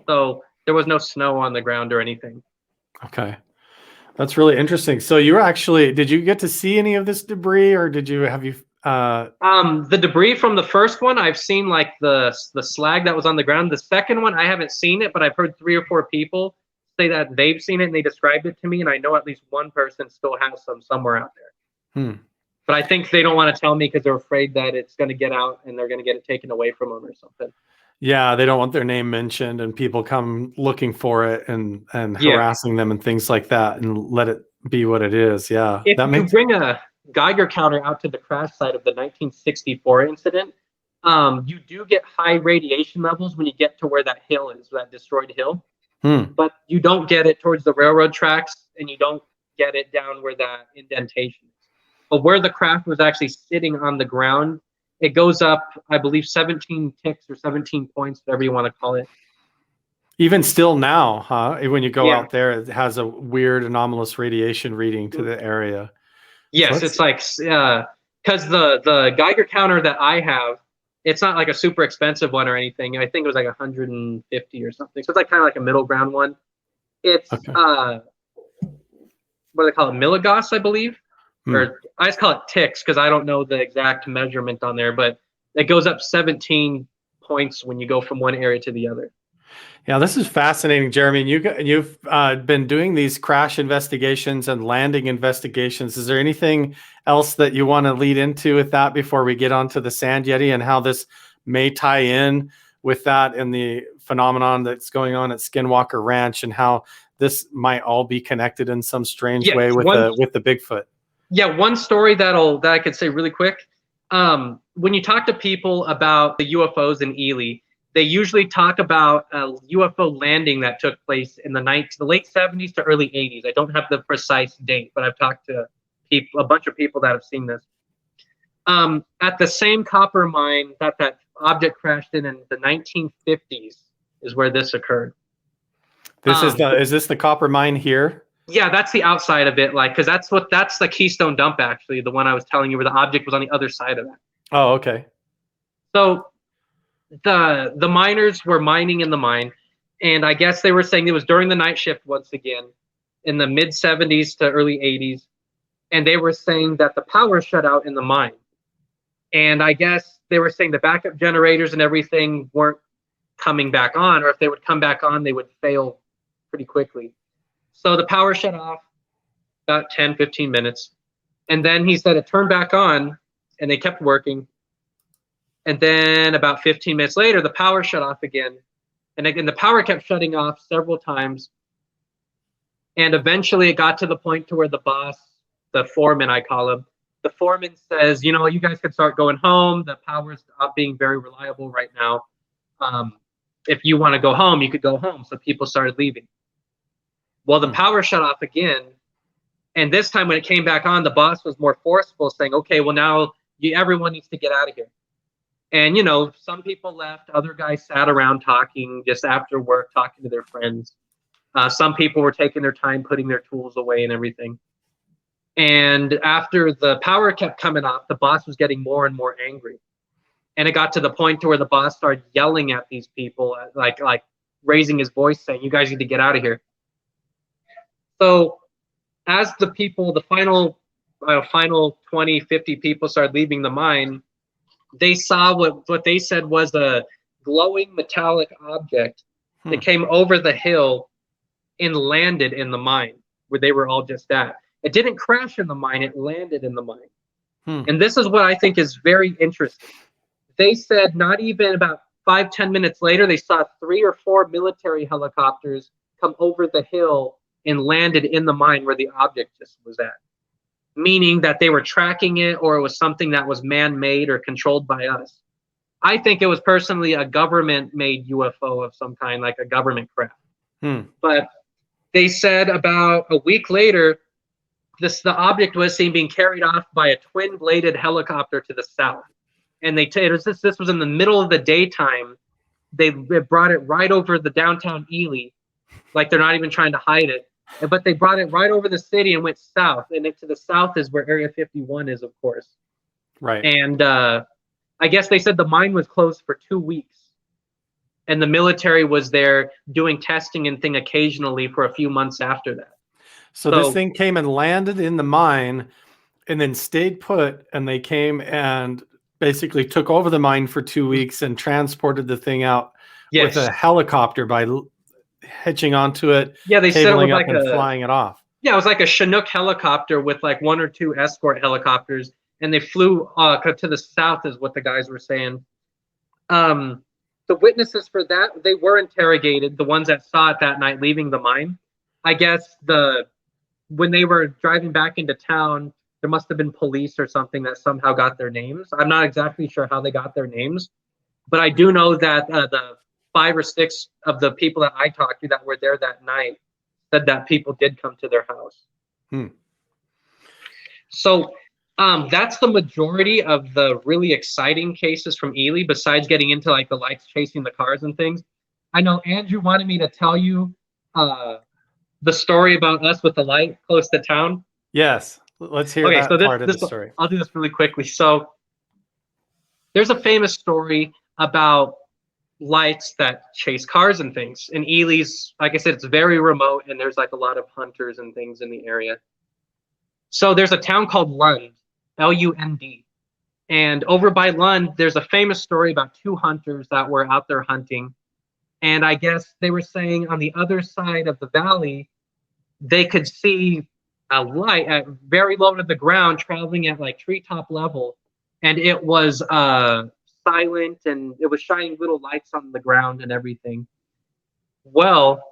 So there was no snow on the ground or anything. Okay. That's really interesting. So you were actually, did you get to see any of this debris, or the debris from the first one, I've seen like the slag that was on the ground. The second one, I haven't seen it, but I've heard 3 or 4 people say that they've seen it and they described it to me, and I know at least one person still has some somewhere out there. But I think they don't want to tell me because they're afraid that it's going to get out and they're going to get it taken away from them or something. Yeah, they don't want their name mentioned and people come looking for it and harassing them and things like that, and let it be what it is. Yeah. If you bring a Geiger counter out to the crash site of the 1964 incident, you do get high radiation levels when you get to where that hill is, that destroyed hill. But you don't get it towards the railroad tracks, and you don't get it down where that indentation is. But where the craft was actually sitting on the ground, it goes up, I believe, 17 ticks or 17 points, whatever you want to call it. Even still now, huh? When you go out there, it has a weird anomalous radiation reading to the area. Yes, so it's like, because the Geiger counter that I have, it's not like a super expensive one or anything. I think it was like 150 or something. So it's like kind of like a middle ground one. It's, what do they call it? Milligauss, I believe. Or I just call it ticks because I don't know the exact measurement on there, but it goes up 17 points when you go from one area to the other. Yeah, this is fascinating, Jeremy. You've been doing these crash investigations and landing investigations. Is there anything else that you want to lead into with that before we get onto the Sand Yeti and how this may tie in with that and the phenomenon that's going on at Skinwalker Ranch, and how this might all be connected in some strange way with the Bigfoot? Yeah, one story that I could say really quick. When you talk to people about the UFOs in Ely, they usually talk about a UFO landing that took place in the late 70s to early 80s. I don't have the precise date, but I've talked to a bunch of people that have seen this. At the same copper mine that object crashed in the 1950s is where this occurred. Is this the copper mine here? Yeah, that's the outside of it, because that's the Keystone Dump, actually, the one I was telling you, where the object was on the other side of that. Oh, okay. So the miners were mining in the mine, and I guess they were saying it was during the night shift once again, in the mid 70s to early 80s, and they were saying that the power shut out in the mine. And I guess they were saying the backup generators and everything weren't coming back on, or if they would come back on, they would fail pretty quickly. So the power shut off about 10, 15 minutes. And then he said it turned back on and they kept working. And then about 15 minutes later, the power shut off again. And again, the power kept shutting off several times. And eventually it got to the point to where the boss, the foreman, I call him, the foreman says, you guys could start going home. The power's not being very reliable right now. If you want to go home, you could go home. So people started leaving. Well, the power shut off again, and this time when it came back on, the boss was more forceful, saying, okay, well, now everyone needs to get out of here. And, some people left. Other guys sat around talking just after work, talking to their friends. Some people were taking their time, putting their tools away and everything. And after the power kept coming off, the boss was getting more and more angry. And it got to the point to where the boss started yelling at these people, like raising his voice, saying, you guys need to get out of here. So as the final 20, 50 people started leaving the mine, they saw what they said was a glowing metallic object that came over the hill and landed in the mine where they were all just at. It didn't crash in the mine, it landed in the mine. And this is what I think is very interesting. They said not even about 5-10 minutes later, they saw 3 or 4 military helicopters come over the hill and landed in the mine where the object just was at, meaning that they were tracking it, or it was something that was man-made or controlled by us. I think it was personally a government-made UFO of some kind, like a government craft. But they said about a week later, the object was seen being carried off by a twin-bladed helicopter to the south. And this was in the middle of the daytime. They brought it right over the downtown Ely, like they're not even trying to hide it. But they brought it right over the city and went south. And to the south is where Area 51 is, of course. Right. And I guess they said the mine was closed for 2 weeks. And the military was there doing testing and thing occasionally for a few months after that. So this thing came and landed in the mine and then stayed put, and they came and basically took over the mine for 2 weeks and transported the thing out with a helicopter by hitching onto it, they said it was like flying it off. Yeah, it was like a Chinook helicopter with like 1 or 2 escort helicopters, and they flew to the south is what the guys were saying. The witnesses for that, they were interrogated, the ones that saw it that night leaving the mine. I guess when they were driving back into town, there must have been police or something that somehow got their names. I'm not exactly sure how they got their names, but I do know that the 5 or 6 of the people that I talked to that were there that night said that people did come to their house. So that's the majority of the really exciting cases from Ely, besides getting into like the lights chasing the cars and things. I know Andrew wanted me to tell you the story about us with the light close to town. Yes, let's hear that part of the story. I'll do this really quickly. So there's a famous story about lights that chase cars and things. And Ely's, like I said, it's very remote, and there's like a lot of hunters and things in the area. So there's a town called Lund, Lund. And over by Lund, there's a famous story about 2 hunters that were out there hunting. And I guess they were saying on the other side of the valley, they could see a light at very low to the ground traveling at like treetop level. And it was silent, and it was shining little lights on the ground and everything. Well,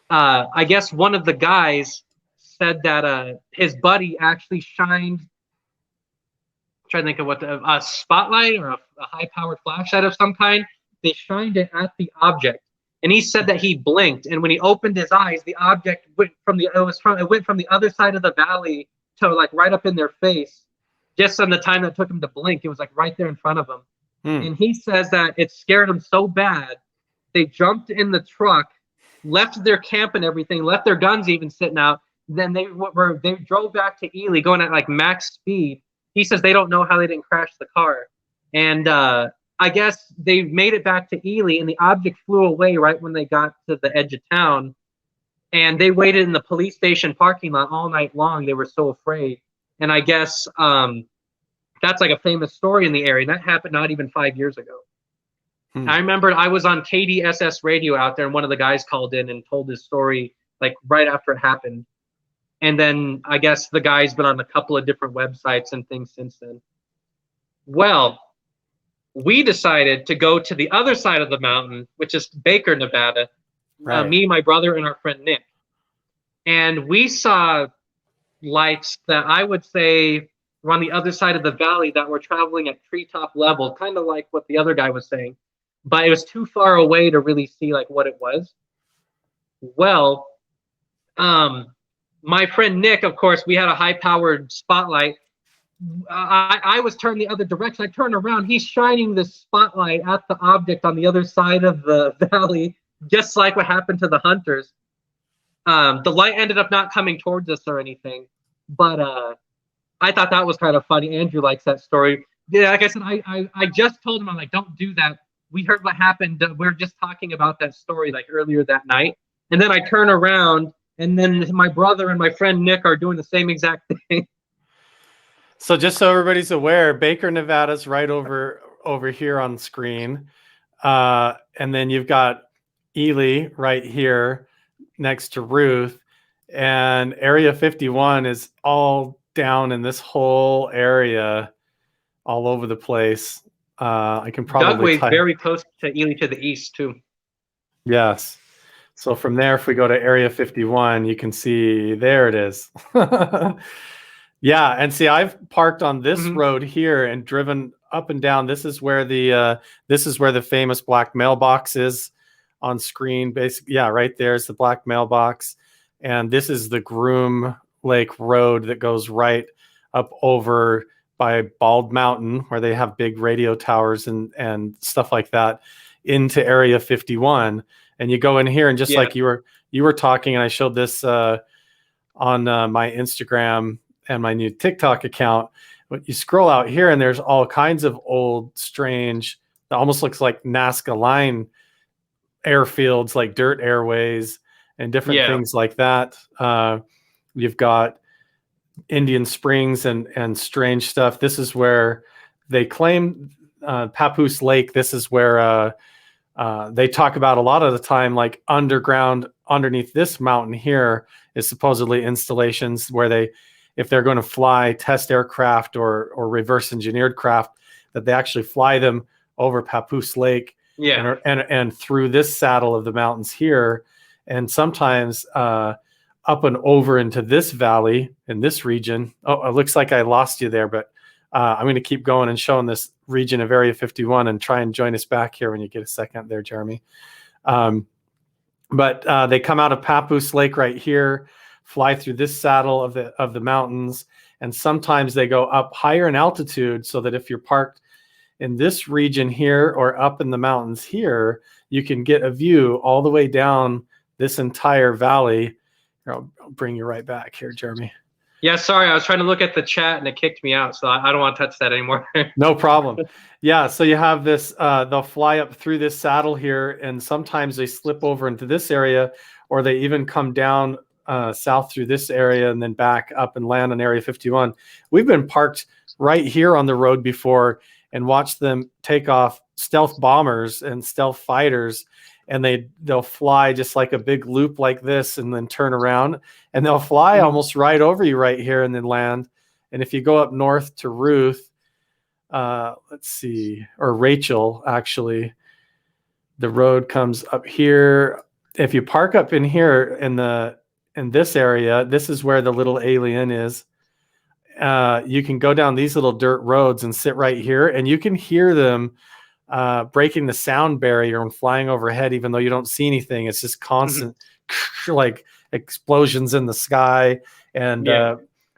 I guess one of the guys said that his buddy actually shined, I'm trying to think of what a spotlight or a high-powered flashlight of some kind. They shined it at the object, and he said that he blinked, and when he opened his eyes, the object went from the other side of the valley to like right up in their face. Just on the time that took him to blink, it was like right there in front of him. And he says that it scared him so bad, they jumped in the truck, left their camp and everything, left their guns even sitting out. Then they drove back to Ely going at like max speed. He says they don't know how they didn't crash the car. And I guess they made it back to Ely, and the object flew away right when they got to the edge of town. And they waited in the police station parking lot all night long. They were so afraid. And I guess that's like a famous story in the area. That happened not even 5 years ago. I remember I was on KDSS radio out there, and one of the guys called in and told his story like right after it happened. And then I guess the guy's been on a couple of different websites and things since then. Well, we decided to go to the other side of the mountain, which is Baker, Nevada. Right. Me, my brother, and our friend Nick. And we saw lights that I would say were on the other side of the valley that were traveling at treetop level, kind of like what the other guy was saying. But it was too far away to really see like what it was. Well, my friend Nick, of course, we had a high-powered spotlight. I was turned the other direction. I turned around. He's shining this spotlight at the object on the other side of the valley, just like what happened to the hunters. The light ended up not coming towards us or anything, but I thought that was kind of funny. Andrew likes that story. Yeah, like I said, I just told him, I'm like, don't do that. We heard what happened. We were just talking about that story like earlier that night. And then I turn around, and then my brother and my friend Nick are doing the same exact thing. So just so everybody's aware, Baker, Nevada's right over here on screen. And then you've got Ely right here next to Ruth. And Area 51 is all down in this whole area, all over the place. I can probably Dugway's very close to Ely to the east, too. Yes. So from there, if we go to Area 51, you can see there it is. Yeah, and see, I've parked on this road here and driven up and down. This is where the famous black mailbox is on screen. Basically, yeah, right there's the black mailbox, and this is the Groom Lake Road that goes right up over by Bald Mountain, where they have big radio towers and stuff like that, into Area 51. And you go in here, and just like you were talking, and I showed this on my Instagram and my new TikTok account. But you scroll out here, and there's all kinds of old, strange, it almost looks like Nazca line airfields, like dirt airways and different things like that. You've got Indian Springs and strange stuff. This is where they claim Papoose Lake. This is where they talk about a lot of the time, like underground underneath this mountain here is supposedly installations where if they're going to fly test aircraft or reverse engineered craft, that they actually fly them over Papoose Lake and through this saddle of the mountains here. And sometimes up and over into this valley in this region. Oh, it looks like I lost you there, but I'm going to keep going and showing this region of Area 51 and try and join us back here when you get a second there, Jeremy. But they come out of Papoose Lake right here, fly through this saddle of the mountains, and sometimes they go up higher in altitude so that if you're parked in this region here or up in the mountains here, you can get a view all the way down this entire valley. I'll bring you right back here, Jeremy. Yeah, sorry, I was trying to look at the chat and it kicked me out, so I don't want to touch that anymore. No problem. Yeah, so you have this, they'll fly up through this saddle here, and sometimes they slip over into this area, or they even come down south through this area and then back up and land on Area 51. We've been parked right here on the road before and watched them take off stealth bombers and stealth fighters, and they'll fly just like a big loop like this and then turn around, and they'll fly almost right over you right here and then land. And if you go up north to Ruth, let's see, or Rachel, actually, the road comes up here. If you park up in here in this area, this is where the little alien is. You can go down these little dirt roads and sit right here, and you can hear them breaking the sound barrier and flying overhead, even though you don't see anything. It's just constant like explosions in the sky. And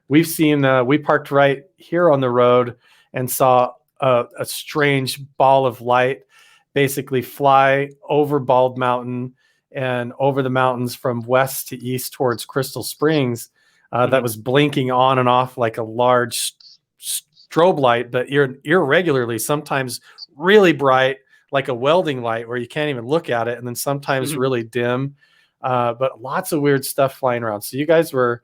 we parked right here on the road and saw a strange ball of light basically fly over Bald Mountain and over the mountains from west to east towards Crystal Springs. That was blinking on and off like a large strobe light, but irregularly, sometimes really bright, like a welding light where you can't even look at it, and then sometimes really dim, but lots of weird stuff flying around. So you guys were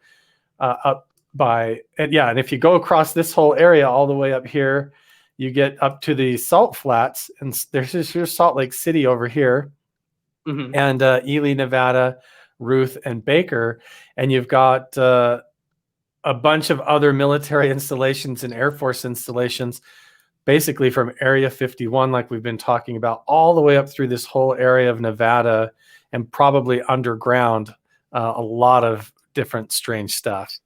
up by, and if you go across this whole area all the way up here, you get up to the Salt Flats, and here's Salt Lake City over here, and Ely, Nevada, Ruth, and Baker, and you've got a bunch of other military installations and Air Force installations, basically from Area 51, like we've been talking about, all the way up through this whole area of Nevada, and probably underground, a lot of different strange stuff.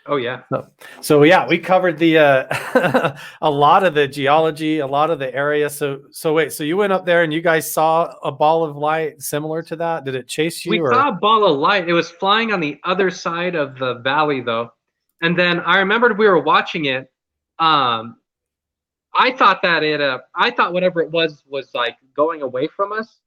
Oh yeah. So yeah, we covered the a lot of the geology, a lot of the area. So wait, so you went up there and you guys saw a ball of light similar to that? Did it chase you? We saw a ball of light. It was flying on the other side of the valley though. And then I remembered we were watching it. I thought whatever it was like going away from us.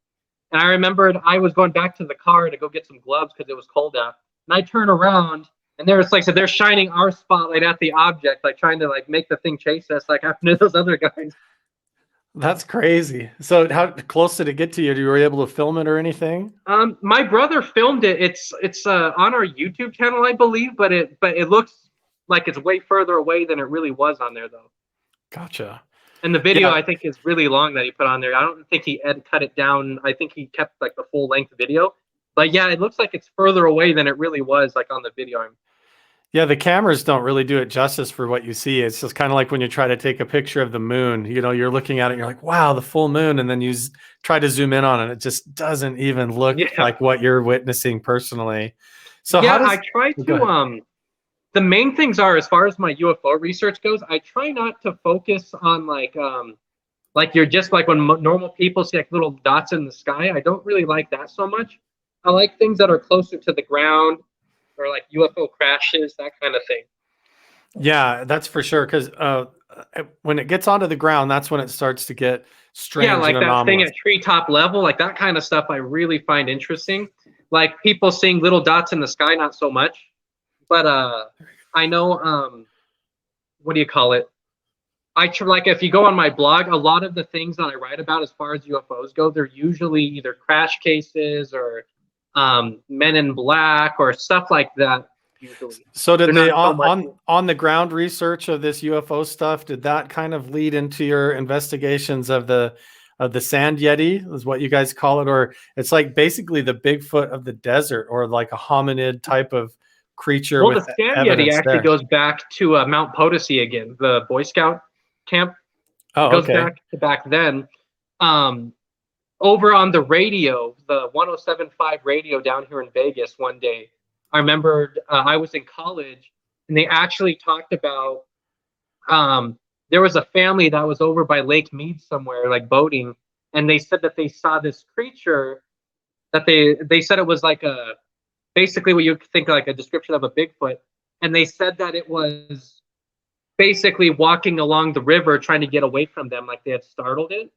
And I remembered I was going back to the car to go get some gloves because it was cold out. And I turn around, and there's like, so they're shining our spotlight at the object, like trying to like make the thing chase us, like happened to those other guys. That's crazy. So how close did it get to you? You were able to film it or anything? My brother filmed it. It's on our YouTube channel, I believe, but it looks like it's way further away than it really was on there, though. Gotcha. And the video, I think, is really long that he put on there. I don't think he cut it down. I think he kept like the full length video. But yeah, it looks like it's further away than it really was, like on the video. Yeah, the cameras don't really do it justice for what you see. It's just kind of like when you try to take a picture of the moon. You know, you're looking at it and you're like, wow, the full moon. And then you try to zoom in on it. It just doesn't even look like what you're witnessing personally. So yeah, I tried the main things are, as far as my UFO research goes, I try not to focus on like you're just like when normal people see like little dots in the sky. I don't really like that so much. I like things that are closer to the ground, or like UFO crashes, that kind of thing. Yeah, that's for sure. Because when it gets onto the ground, that's when it starts to get strange. Yeah, like and that thing anomalous. at treetop level, like that kind of stuff I really find interesting. Like people seeing little dots in the sky, not so much. But I know, what do you call it? Like if you go on my blog, a lot of the things that I write about as far as UFOs go, they're usually either crash cases or Men in Black or stuff like that. Usually, So did they're the not so much. on the ground research of this UFO stuff, did that kind of lead into your investigations of the Sand Yeti, is what you guys call it? Or it's like basically the Bigfoot of the desert, or like a hominid type of creature Well, with the Sand Yeti evidence actually there? goes back to Mount Potosi again, the Boy Scout camp. It Oh, goes okay. back to back then. Over on the radio, the 107.5 radio down here in Vegas one day, I remembered I was in college, and they actually talked about there was a family that was over by Lake Mead somewhere, like boating, and they said that they saw this creature that they said it was like a basically what you think like a description of a Bigfoot, and they said that it was basically walking along the river trying to get away from them, like they had startled it.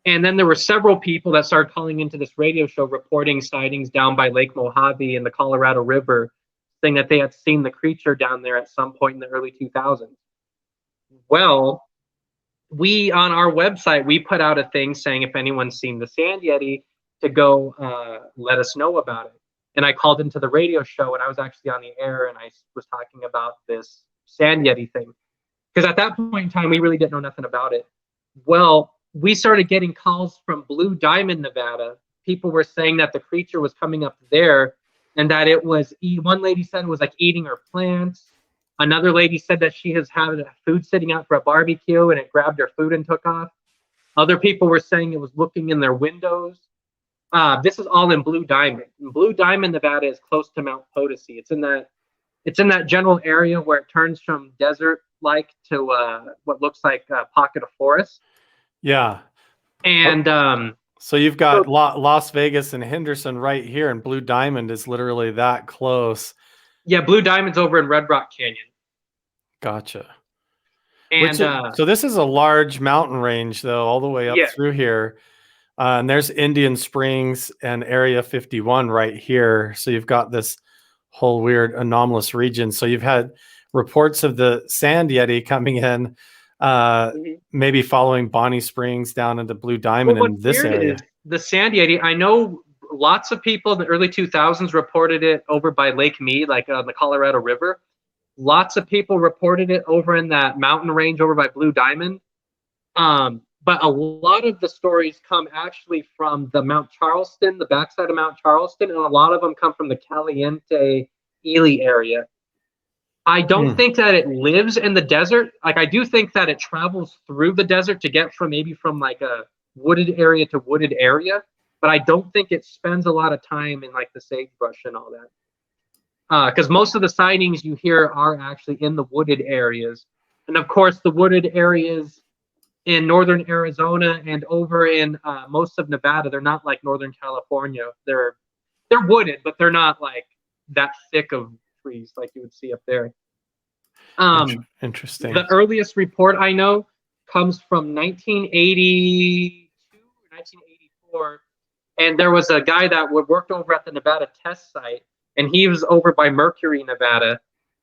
And then there were several people that started calling into this radio show reporting sightings down by Lake Mojave and the Colorado River, saying that they had seen the creature down there at some point in the early 2000s. Well, we on our website, we put out a thing saying if anyone's seen the Sand Yeti to go let us know about it. And I called into the radio show, and I was actually on the air, and I was talking about this Sand Yeti thing. Because at that point in time, we really didn't know nothing about it. Well, we started getting calls from Blue Diamond, Nevada. People were saying that the creature was coming up there, and that it was, one lady said it was like eating her plants. Another lady said that she has had food sitting out for a barbecue, and it grabbed her food and took off. Other people were saying it was looking in their windows. This is all in Blue Diamond. And Blue Diamond, Nevada is close to Mount Potosi. It's in that general area where it turns from desert-like to what looks like a pocket of forest. Yeah. And so you've got Las Vegas and Henderson right here, and Blue Diamond is literally that close. Yeah, Blue Diamond's over in Red Rock Canyon. Gotcha. And so this is a large mountain range, though, all the way up through here. And there's Indian Springs and Area 51 right here. So you've got this whole weird anomalous region. So you've had reports of the Sand Yeti coming in, maybe following Bonnie Springs down into Blue Diamond in this area. The Sand Yeti, I know lots of people in the early 2000s reported it over by Lake Mead, like on the Colorado River. Lots of people reported it over in that mountain range over by Blue Diamond. But a lot of the stories come actually from the Mount Charleston, the backside of Mount Charleston, and a lot of them come from the Caliente, Ely area. I don't think that it lives in the desert. Like, I do think that it travels through the desert to get from like a wooded area to wooded area, but I don't think it spends a lot of time in like the sagebrush and all that. Because most of the sightings you hear are actually in the wooded areas. And of course, the wooded areas in northern Arizona and over in most of Nevada, they're not like Northern California. They're wooded, but they're not like that thick of trees like you would see up there. Interesting. The earliest report I know comes from 1982 or 1984, and there was a guy that worked over at the Nevada test site, and he was over by Mercury, Nevada.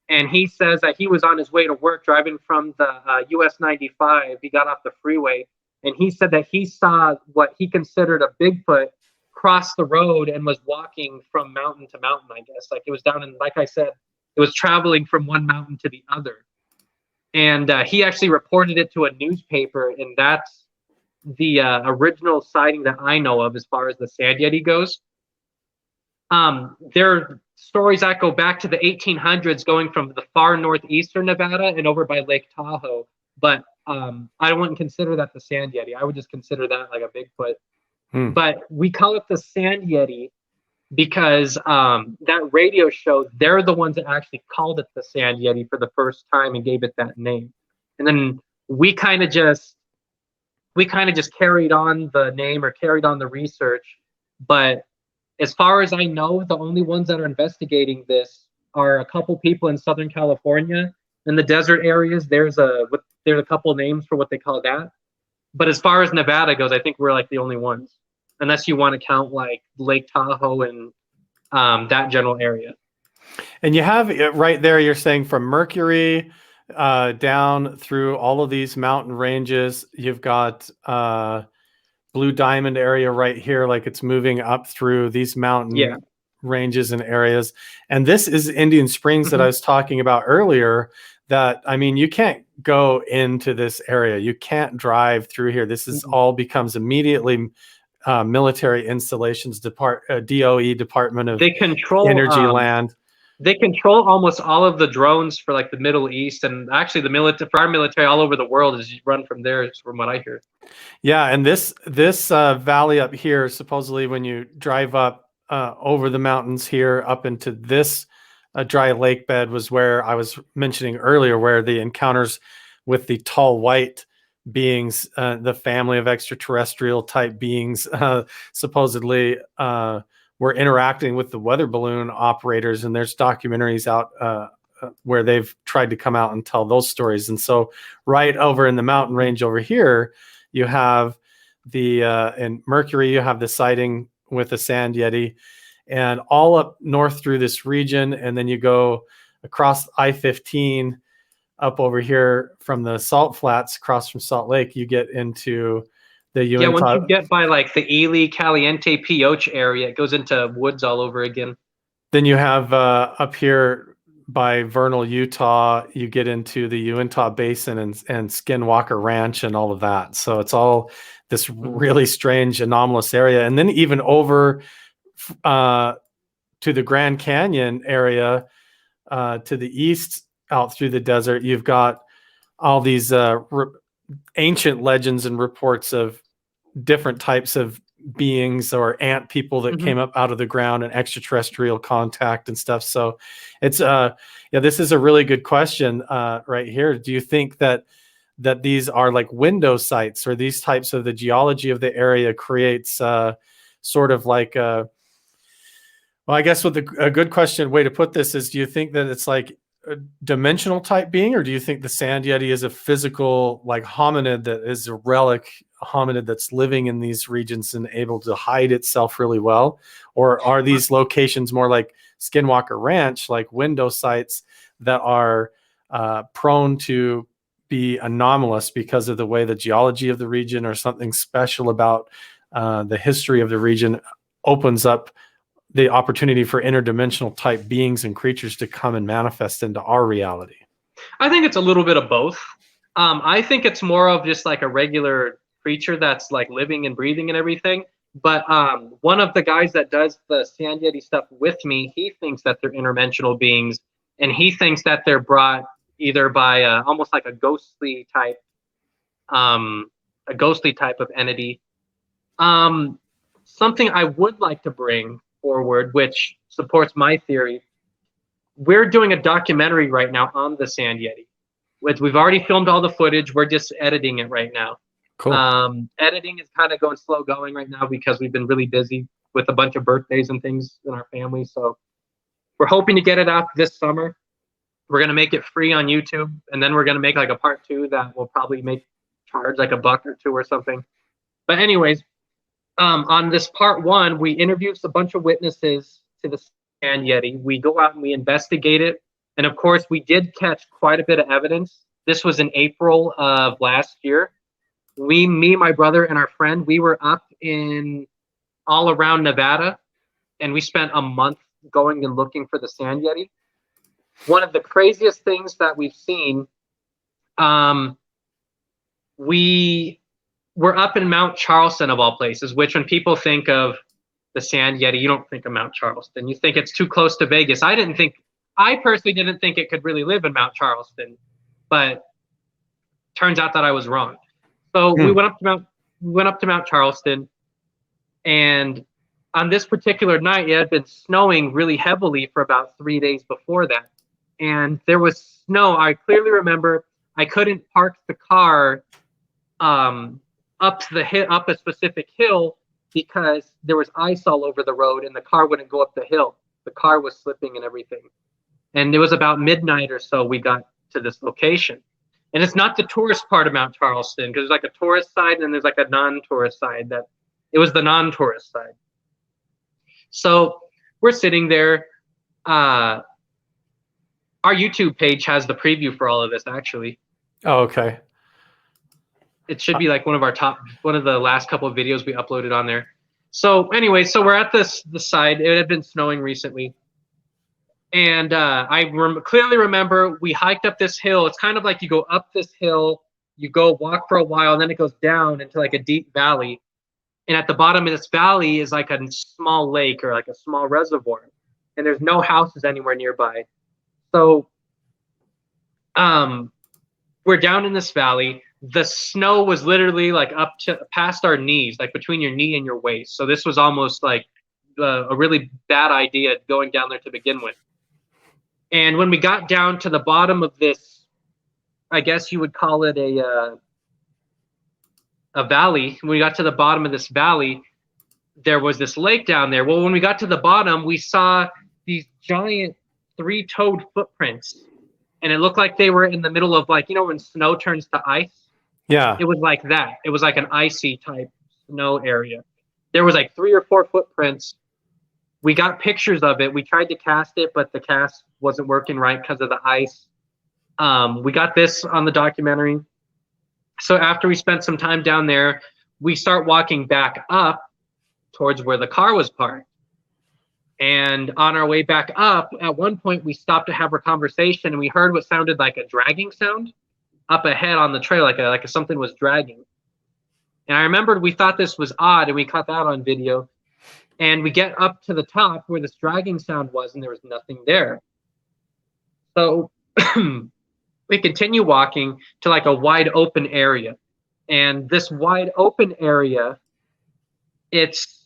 And he says that he was on his way to work driving from the US 95. He got off the freeway, and he said that he saw what he considered a Bigfoot cross the road and was walking from mountain to mountain, I guess. Like, it was down in, like I said, it was traveling from one mountain to the other. And he actually reported it to a newspaper, and that's the original sighting that I know of as far as the Sand Yeti goes. There are stories that go back to the 1800s, going from the far northeastern Nevada and over by Lake Tahoe. But I wouldn't consider that the Sand Yeti. I would just consider that like a Bigfoot. But we call it the Sand Yeti because that radio show, they're the ones that actually called it the Sand Yeti for the first time and gave it that name. And then we kind of just carried on the name or carried on the research. But as far as I know, the only ones that are investigating this are a couple people in Southern California. In the desert areas, there's a couple names for what they call that. But as far as Nevada goes, I think we're like the only ones, unless you want to count like Lake Tahoe and that general area. And you have it right there, you're saying from Mercury down through all of these mountain ranges. You've got Blue Diamond area right here, like it's moving up through these mountain ranges and areas. And this is Indian Springs that I was talking about earlier. That, I mean, you can't go into this area. You can't drive through here. This is all becomes immediately military installations, DOE, Department of Energy land. They control almost all of the drones for like the Middle East, and actually the military, for our military all over the world, is run from there, from what I hear. Yeah, and this valley up here, supposedly when you drive up over the mountains here up into this dry lake bed, was where I was mentioning earlier, where the encounters with the tall white beings, the family of extraterrestrial type beings, supposedly were interacting with the weather balloon operators. And there's documentaries out where they've tried to come out and tell those stories. And so right over in the mountain range over here, you have in Mercury, you have the sighting with the Sand Yeti, and all up north through this region. And then you go across I-15 up over here from the Salt Flats, across from Salt Lake, you get into the Uinta. Yeah, once you get by like the Ely Caliente Pioche area, it goes into woods all over again. Then you have up here by Vernal, Utah, you get into the Uinta Basin and Skinwalker Ranch and all of that. So it's all this really strange, anomalous area. And then even over to the Grand Canyon area, to the east, out through the desert, you've got all these ancient legends and reports of different types of beings or ant people that came up out of the ground and extraterrestrial contact and stuff. So it's this is a really good question right here. Do you think that these are like window sites, or these types of the geology of the area creates sort of like well, I guess what a good way to put this is, do you think that it's like a dimensional type being, or do you think the Sand Yeti is a physical like hominid that is a relic hominid that's living in these regions and able to hide itself really well? Or are these locations more like Skinwalker Ranch, like window sites that are prone to be anomalous because of the way the geology of the region, or something special about the history of the region opens up the opportunity for interdimensional type beings and creatures to come and manifest into our reality? I think it's a little bit of both. I think it's more of just like a regular creature that's like living and breathing and everything. But one of the guys that does the Sand Yeti stuff with me, he thinks that they're interdimensional beings, and he thinks that they're brought either by almost like a ghostly type of entity. Something I would like to bring forward, which supports my theory. We're doing a documentary right now on the Sand Yeti. We've already filmed all the footage. We're just editing it right now. Cool. Editing is kind of slow going right now because we've been really busy with a bunch of birthdays and things in our family. So we're hoping to get it out this summer. We're going to make it free on YouTube, and then we're going to make like a part 2 that will probably charge like $1 or $2 or something. But anyways, on this part 1, we interviewed a bunch of witnesses to the Sand Yeti. We go out and we investigate it. And of course, we did catch quite a bit of evidence. This was in April of last year. Me, my brother, and our friend, we were up all around Nevada, and we spent a month going and looking for the Sand Yeti. One of the craziest things that we've seen, we were up in Mount Charleston, of all places, which when people think of the Sand Yeti, you don't think of Mount Charleston. You think it's too close to Vegas. I personally didn't think it could really live in Mount Charleston, but turns out that I was wrong. So we went up to Mount Charleston, and on this particular night, it had been snowing really heavily for about 3 days before that. And there was snow. I clearly remember I couldn't park the car up a specific hill because there was ice all over the road and the car wouldn't go up the hill. The car was slipping and everything. And it was about midnight or so we got to this location. And it's not the tourist part of Mount Charleston, because there's like a tourist side and then there's like a non-tourist side. It was the non-tourist side. So we're sitting there. Our YouTube page has the preview for all of this, actually. Oh, okay. It should be like one of the last couple of videos we uploaded on there. So anyway, so we're at the side. It had been snowing recently. And I clearly remember we hiked up this hill. It's kind of like you go up this hill, you go walk for a while, and then it goes down into like a deep valley. And at the bottom of this valley is like a small lake or like a small reservoir. And there's no houses anywhere nearby. So we're down in this valley. The snow was literally like up to past our knees, like between your knee and your waist. So this was almost like a really bad idea going down there to begin with. And when we got down to the bottom of this, I guess you would call it a valley. When we got to the bottom of this valley, there was this lake down there. Well, when we got to the bottom, we saw these giant 3-toed footprints. And it looked like they were in the middle of, like, you know, when snow turns to ice? Yeah. It was like that. It was like an icy type snow area. There was like 3 or 4 footprints. We got pictures of it. We tried to cast it, but the cast wasn't working right because of the ice. We got this on the documentary. So after we spent some time down there, we start walking back up towards where the car was parked. And on our way back up, at one point, we stopped to have a conversation, and we heard what sounded like a dragging sound up ahead on the trail, like something was dragging. And I remembered we thought this was odd, and we caught that on video. And we get up to the top where this dragging sound was, and there was nothing there. So we continue walking to like a wide open area. And this wide open area, it's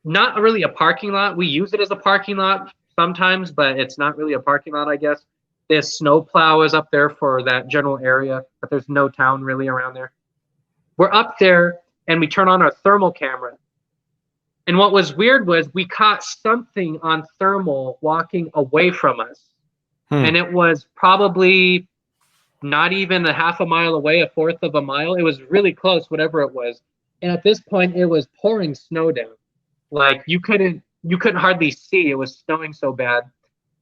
not really a parking lot. We use it as a parking lot sometimes, but it's not really a parking lot, I guess. This snowplow is up there for that general area, but there's no town really around there. We're up there, and we turn on our thermal camera. And what was weird was we caught something on thermal walking away from us. And it was probably not even a half a mile away, a fourth of a mile. It was really close, whatever it was. And at this point, it was pouring snow down. Like you couldn't hardly see. It was snowing so bad.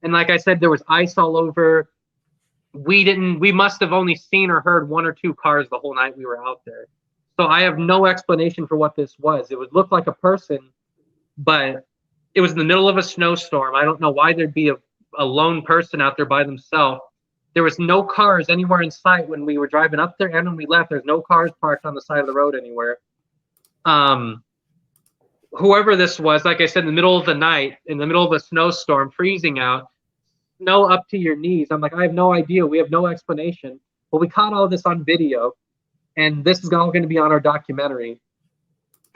And like I said, there was ice all over. We must have only seen or heard 1 or 2 cars the whole night we were out there. So I have no explanation for what this was. It would look like a person, but it was in the middle of a snowstorm. I don't know why there'd be a lone person out there by themselves. There was no cars anywhere in sight when we were driving up there, and when we left, there's no cars parked on the side of the road anywhere. Whoever this was, like I said, in the middle of the night, in the middle of a snowstorm, freezing out, snow up to your knees. I'm like, I have no idea. We have no explanation. But we caught all this on video, and this is all going to be on our documentary.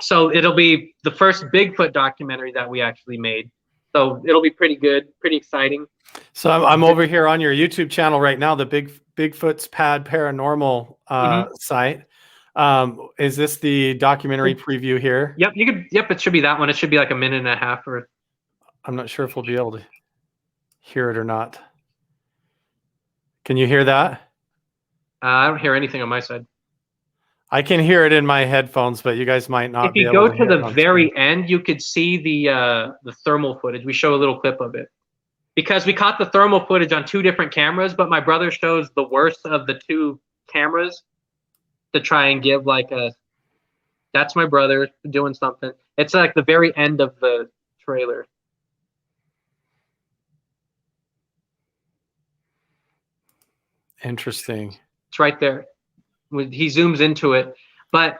So it'll be the first Bigfoot documentary that we actually made. So it'll be pretty good, pretty exciting. So I'm over here on your YouTube channel right now, the Bigfoot's Pad Paranormal site. Is this the documentary preview here? Yep, Yep, it should be that one. It should be like a minute and a half. Or I'm not sure if we'll be able to hear it or not. Can you hear that? I don't hear anything on my side. I can hear it in my headphones, but you guys might not. If you go to the very end, you could see the thermal footage. We show a little clip of it because we caught the thermal footage on 2 different cameras, but my brother shows the worst of the 2 cameras to try and give like that's my brother doing something. It's like the very end of the trailer. Interesting. It's right there. He zooms into it, but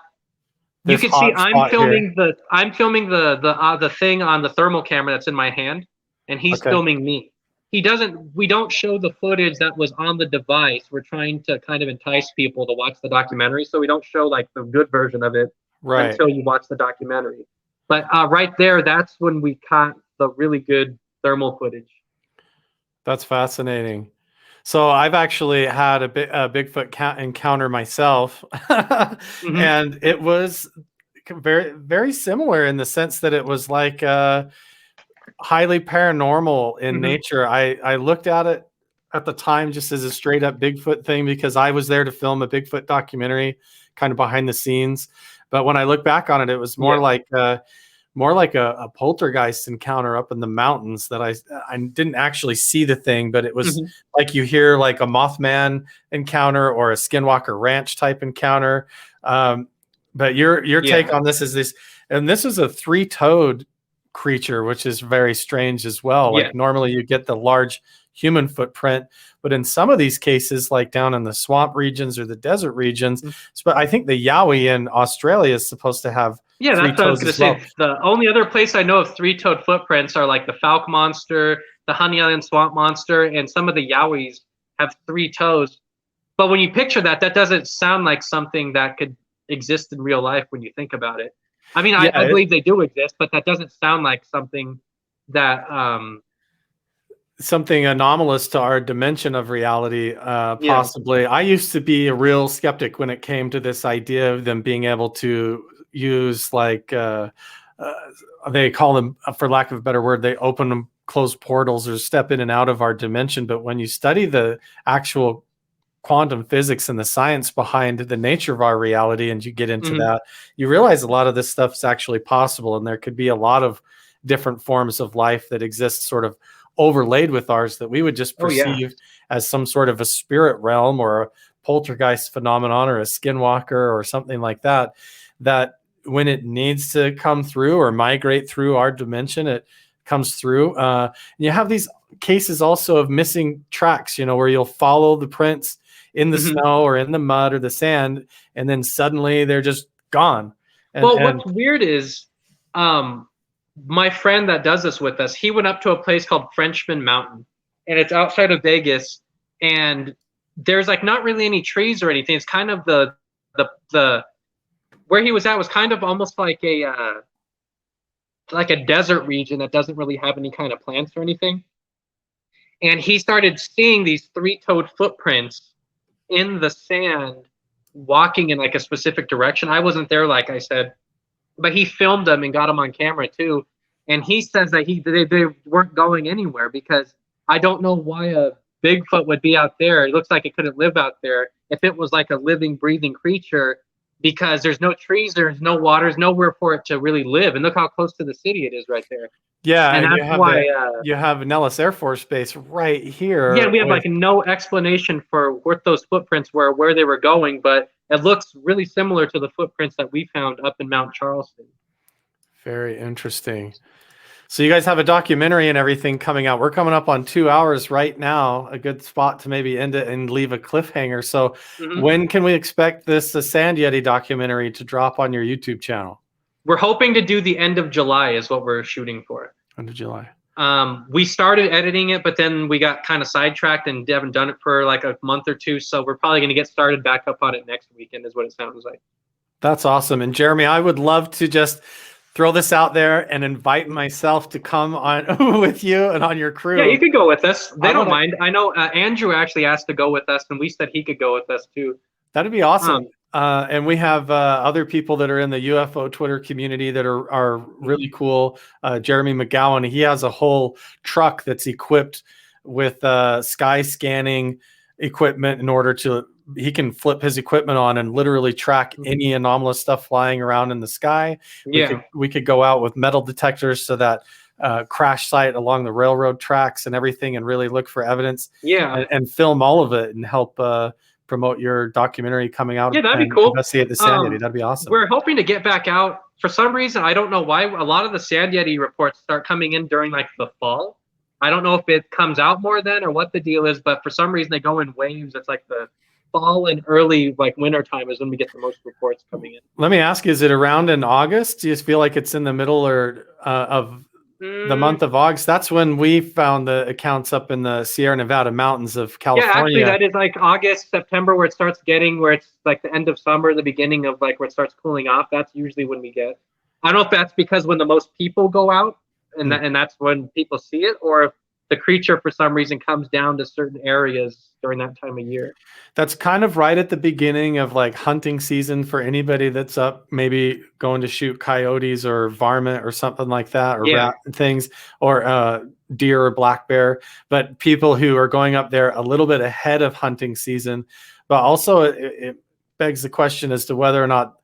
you can see I'm filming the thing on the thermal camera that's in my hand, and he's filming me. We don't show the footage that was on the device. We're trying to kind of entice people to watch the documentary, so we don't show like the good version of it until you watch the documentary. But right there, that's when we caught the really good thermal footage. That's fascinating. So I've actually had a Bigfoot encounter myself, and it was very, very similar in the sense that it was like highly paranormal in nature. I looked at it at the time just as a straight up Bigfoot thing because I was there to film a Bigfoot documentary, kind of behind the scenes. But when I look back on it, it was more like a poltergeist encounter up in the mountains that I didn't actually see the thing, but it was like you hear like a Mothman encounter or a Skinwalker Ranch type encounter. But your take on this is this, and this is a three-toed creature, which is very strange as well. Like normally you get the large human footprint, but in some of these cases, like down in the swamp regions or the desert regions, but I think the Yowie in Australia is supposed to have that's what I was going to say. The only other place I know of three-toed footprints are like the Falk monster, the Honey Island swamp monster, and some of the Yowies have 3 toes. But when you picture that, that doesn't sound like something that could exist in real life when you think about it. I mean, I believe they do exist, but that doesn't sound like something that something anomalous to our dimension of reality, possibly. I used to be a real skeptic when it came to this idea of them being able to use like they call them, for lack of a better word, they open and close portals or step in and out of our dimension. But when you study the actual quantum physics and the science behind the nature of our reality, and you get into that, you realize a lot of this stuff's actually possible, and there could be a lot of different forms of life that exist sort of overlaid with ours that we would just perceive as some sort of a spirit realm or a poltergeist phenomenon or a skinwalker or something like that, that when it needs to come through or migrate through our dimension, it comes through. You have these cases also of missing tracks, you know, where you'll follow the prints in the snow or in the mud or the sand, and then suddenly they're just gone. What's weird is my friend that does this with us, he went up to a place called Frenchman Mountain, and it's outside of Vegas, and there's like not really any trees or anything. It's kind of the where he was at was kind of almost like a desert region that doesn't really have any kind of plants or anything. And he started seeing these 3-toed footprints in the sand walking in like a specific direction. I wasn't there, like I said, but he filmed them and got them on camera too. And he says that they weren't going anywhere, because I don't know why a Bigfoot would be out there. It looks like it couldn't live out there if it was like a living, breathing creature, because there's no trees, there's no water, there's nowhere for it to really live. And look how close to the city it is right there. Yeah, and that's why you have Nellis Air Force Base right here. Yeah, we have like no explanation for what those footprints were, where they were going, but it looks really similar to the footprints that we found up in Mount Charleston. Very interesting. So you guys have a documentary and everything coming out. We're coming up on 2 hours right now, a good spot to maybe end it and leave a cliffhanger. So when can we expect this Sand Yeti documentary to drop on your YouTube channel? We're hoping to do the end of July is what we're shooting for. End of July. We started editing it, but then we got kind of sidetracked and haven't done it for like a month or two. So we're probably going to get started back up on it next weekend is what it sounds like. That's awesome. And Jeremy, I would love to just throw this out there and invite myself to come on with you and on your crew. Yeah, you could go with us. They don't mind. I know Andrew actually asked to go with us, and we said he could go with us too. That'd be awesome. And we have other people that are in the UFO Twitter community that are really cool. Jeremy McGowan, he has a whole truck that's equipped with sky scanning equipment in order to, he can flip his equipment on and literally track any anomalous stuff flying around in the sky. We could go out with metal detectors so that crash site along the railroad tracks and everything, and really look for evidence. And film all of it and help promote your documentary coming out. Yeah, that'd be cool. Investigate the Sand Yeti. That'd be awesome. We're hoping to get back out. For some reason, I don't know why, a lot of the Sand Yeti reports start coming in during like the fall. I don't know if it comes out more then or what the deal is, but for some reason they go in waves. It's like the fall and early like winter time is when we get the most reports coming in. Let me ask you, is it around in August? Do you feel like it's in the middle or of the month of August? That's when we found the accounts up in the Sierra Nevada mountains of California. Yeah, actually that is like August, September, where it starts getting, where it's like the end of summer, the beginning of like where it starts cooling off. That's usually when we get. I don't know if that's because when the most people go out and that's when people see it, or if the creature for some reason comes down to certain areas during that time of year. That's kind of right at the beginning of like hunting season for anybody that's up, maybe going to shoot coyotes or varmint or something like that, or rat things, or deer or black bear. But people who are going up there a little bit ahead of hunting season, but also it begs the question as to whether or not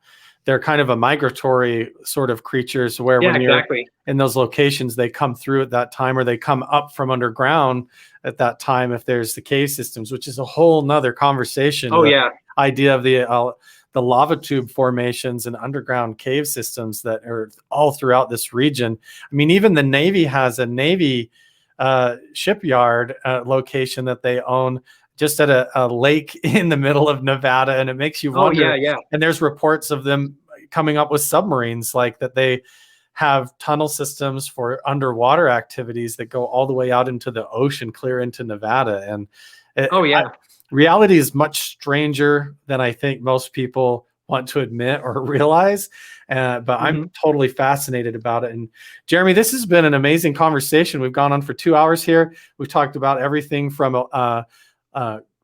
they're kind of a migratory sort of creatures where when you're in those locations, they come through at that time, or they come up from underground at that time if there's the cave systems, which is a whole nother conversation. Idea of the lava tube formations and underground cave systems that are all throughout this region. I mean, even the Navy has a Navy shipyard location that they own just at a lake in the middle of Nevada, and it makes you wonder. And there's reports of them coming up with submarines like that. They have tunnel systems for underwater activities that go all the way out into the ocean, clear into Nevada. And reality is much stranger than I think most people want to admit or realize. But I'm totally fascinated about it. And Jeremy, this has been an amazing conversation. We've gone on for 2 hours here. We've talked about everything from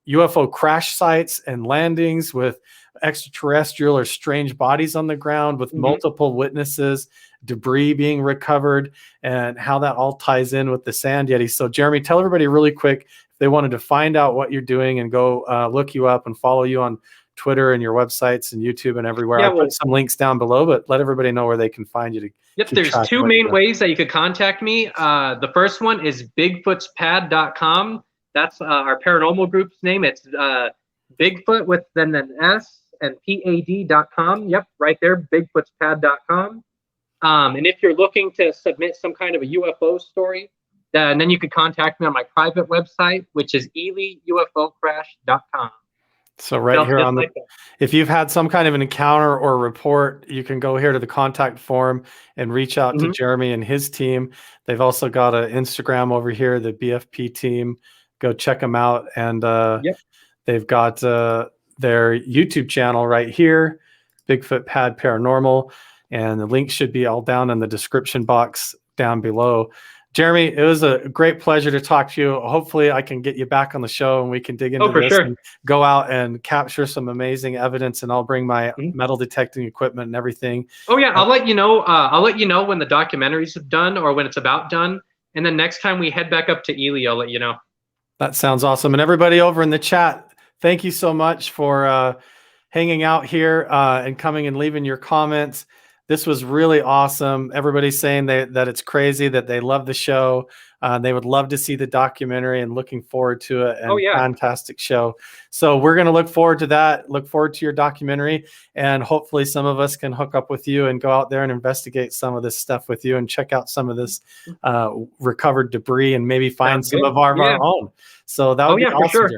UFO crash sites and landings with extraterrestrial or strange bodies on the ground with multiple witnesses, debris being recovered, and how that all ties in with the Sand Yeti. So Jeremy, tell everybody really quick, if they wanted to find out what you're doing and go look you up and follow you on Twitter and your websites and YouTube and everywhere. I'll put some links down below, but let everybody know where they can find you. There's two main ways that you could contact me. The first one is bigfootspad.com. That's our paranormal group's name. It's Bigfoot with then an S and PAD.com. Yep, right there, bigfootspad.com. And if you're looking to submit some kind of a UFO story, then you could contact me on my private website, which is ElyUFOCrash.com. So right here on if you've had some kind of an encounter or report, you can go here to the contact form and reach out to Jeremy and his team. They've also got an Instagram over here, the BFP team. Go check them out. And they've got their YouTube channel right here, Bigfoot Pad Paranormal. And the link should be all down in the description box down below. Jeremy, it was a great pleasure to talk to you. Hopefully I can get you back on the show and we can dig into this and go out and capture some amazing evidence, and I'll bring my metal detecting equipment and everything. I'll let you know. I'll let you know when the documentaries are done or when it's about done. And then next time we head back up to Ely, I'll let you know. That sounds awesome. And everybody over in the chat, thank you so much for hanging out here and coming and leaving your comments. This was really awesome. Everybody's saying that it's crazy, that they love the show. They would love to see the documentary and looking forward to it. And fantastic show. So we're going to look forward to that. Look forward to your documentary. And hopefully some of us can hook up with you and go out there and investigate some of this stuff with you and check out some of this recovered debris and maybe find some of our own. So that would be awesome.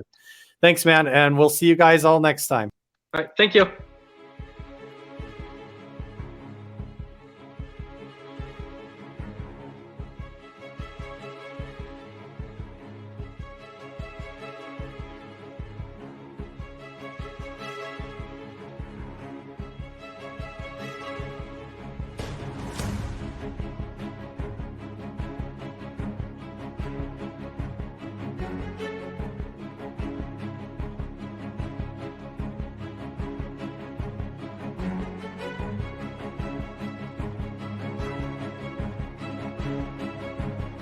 Thanks, man. And we'll see you guys all next time. All right. Thank you.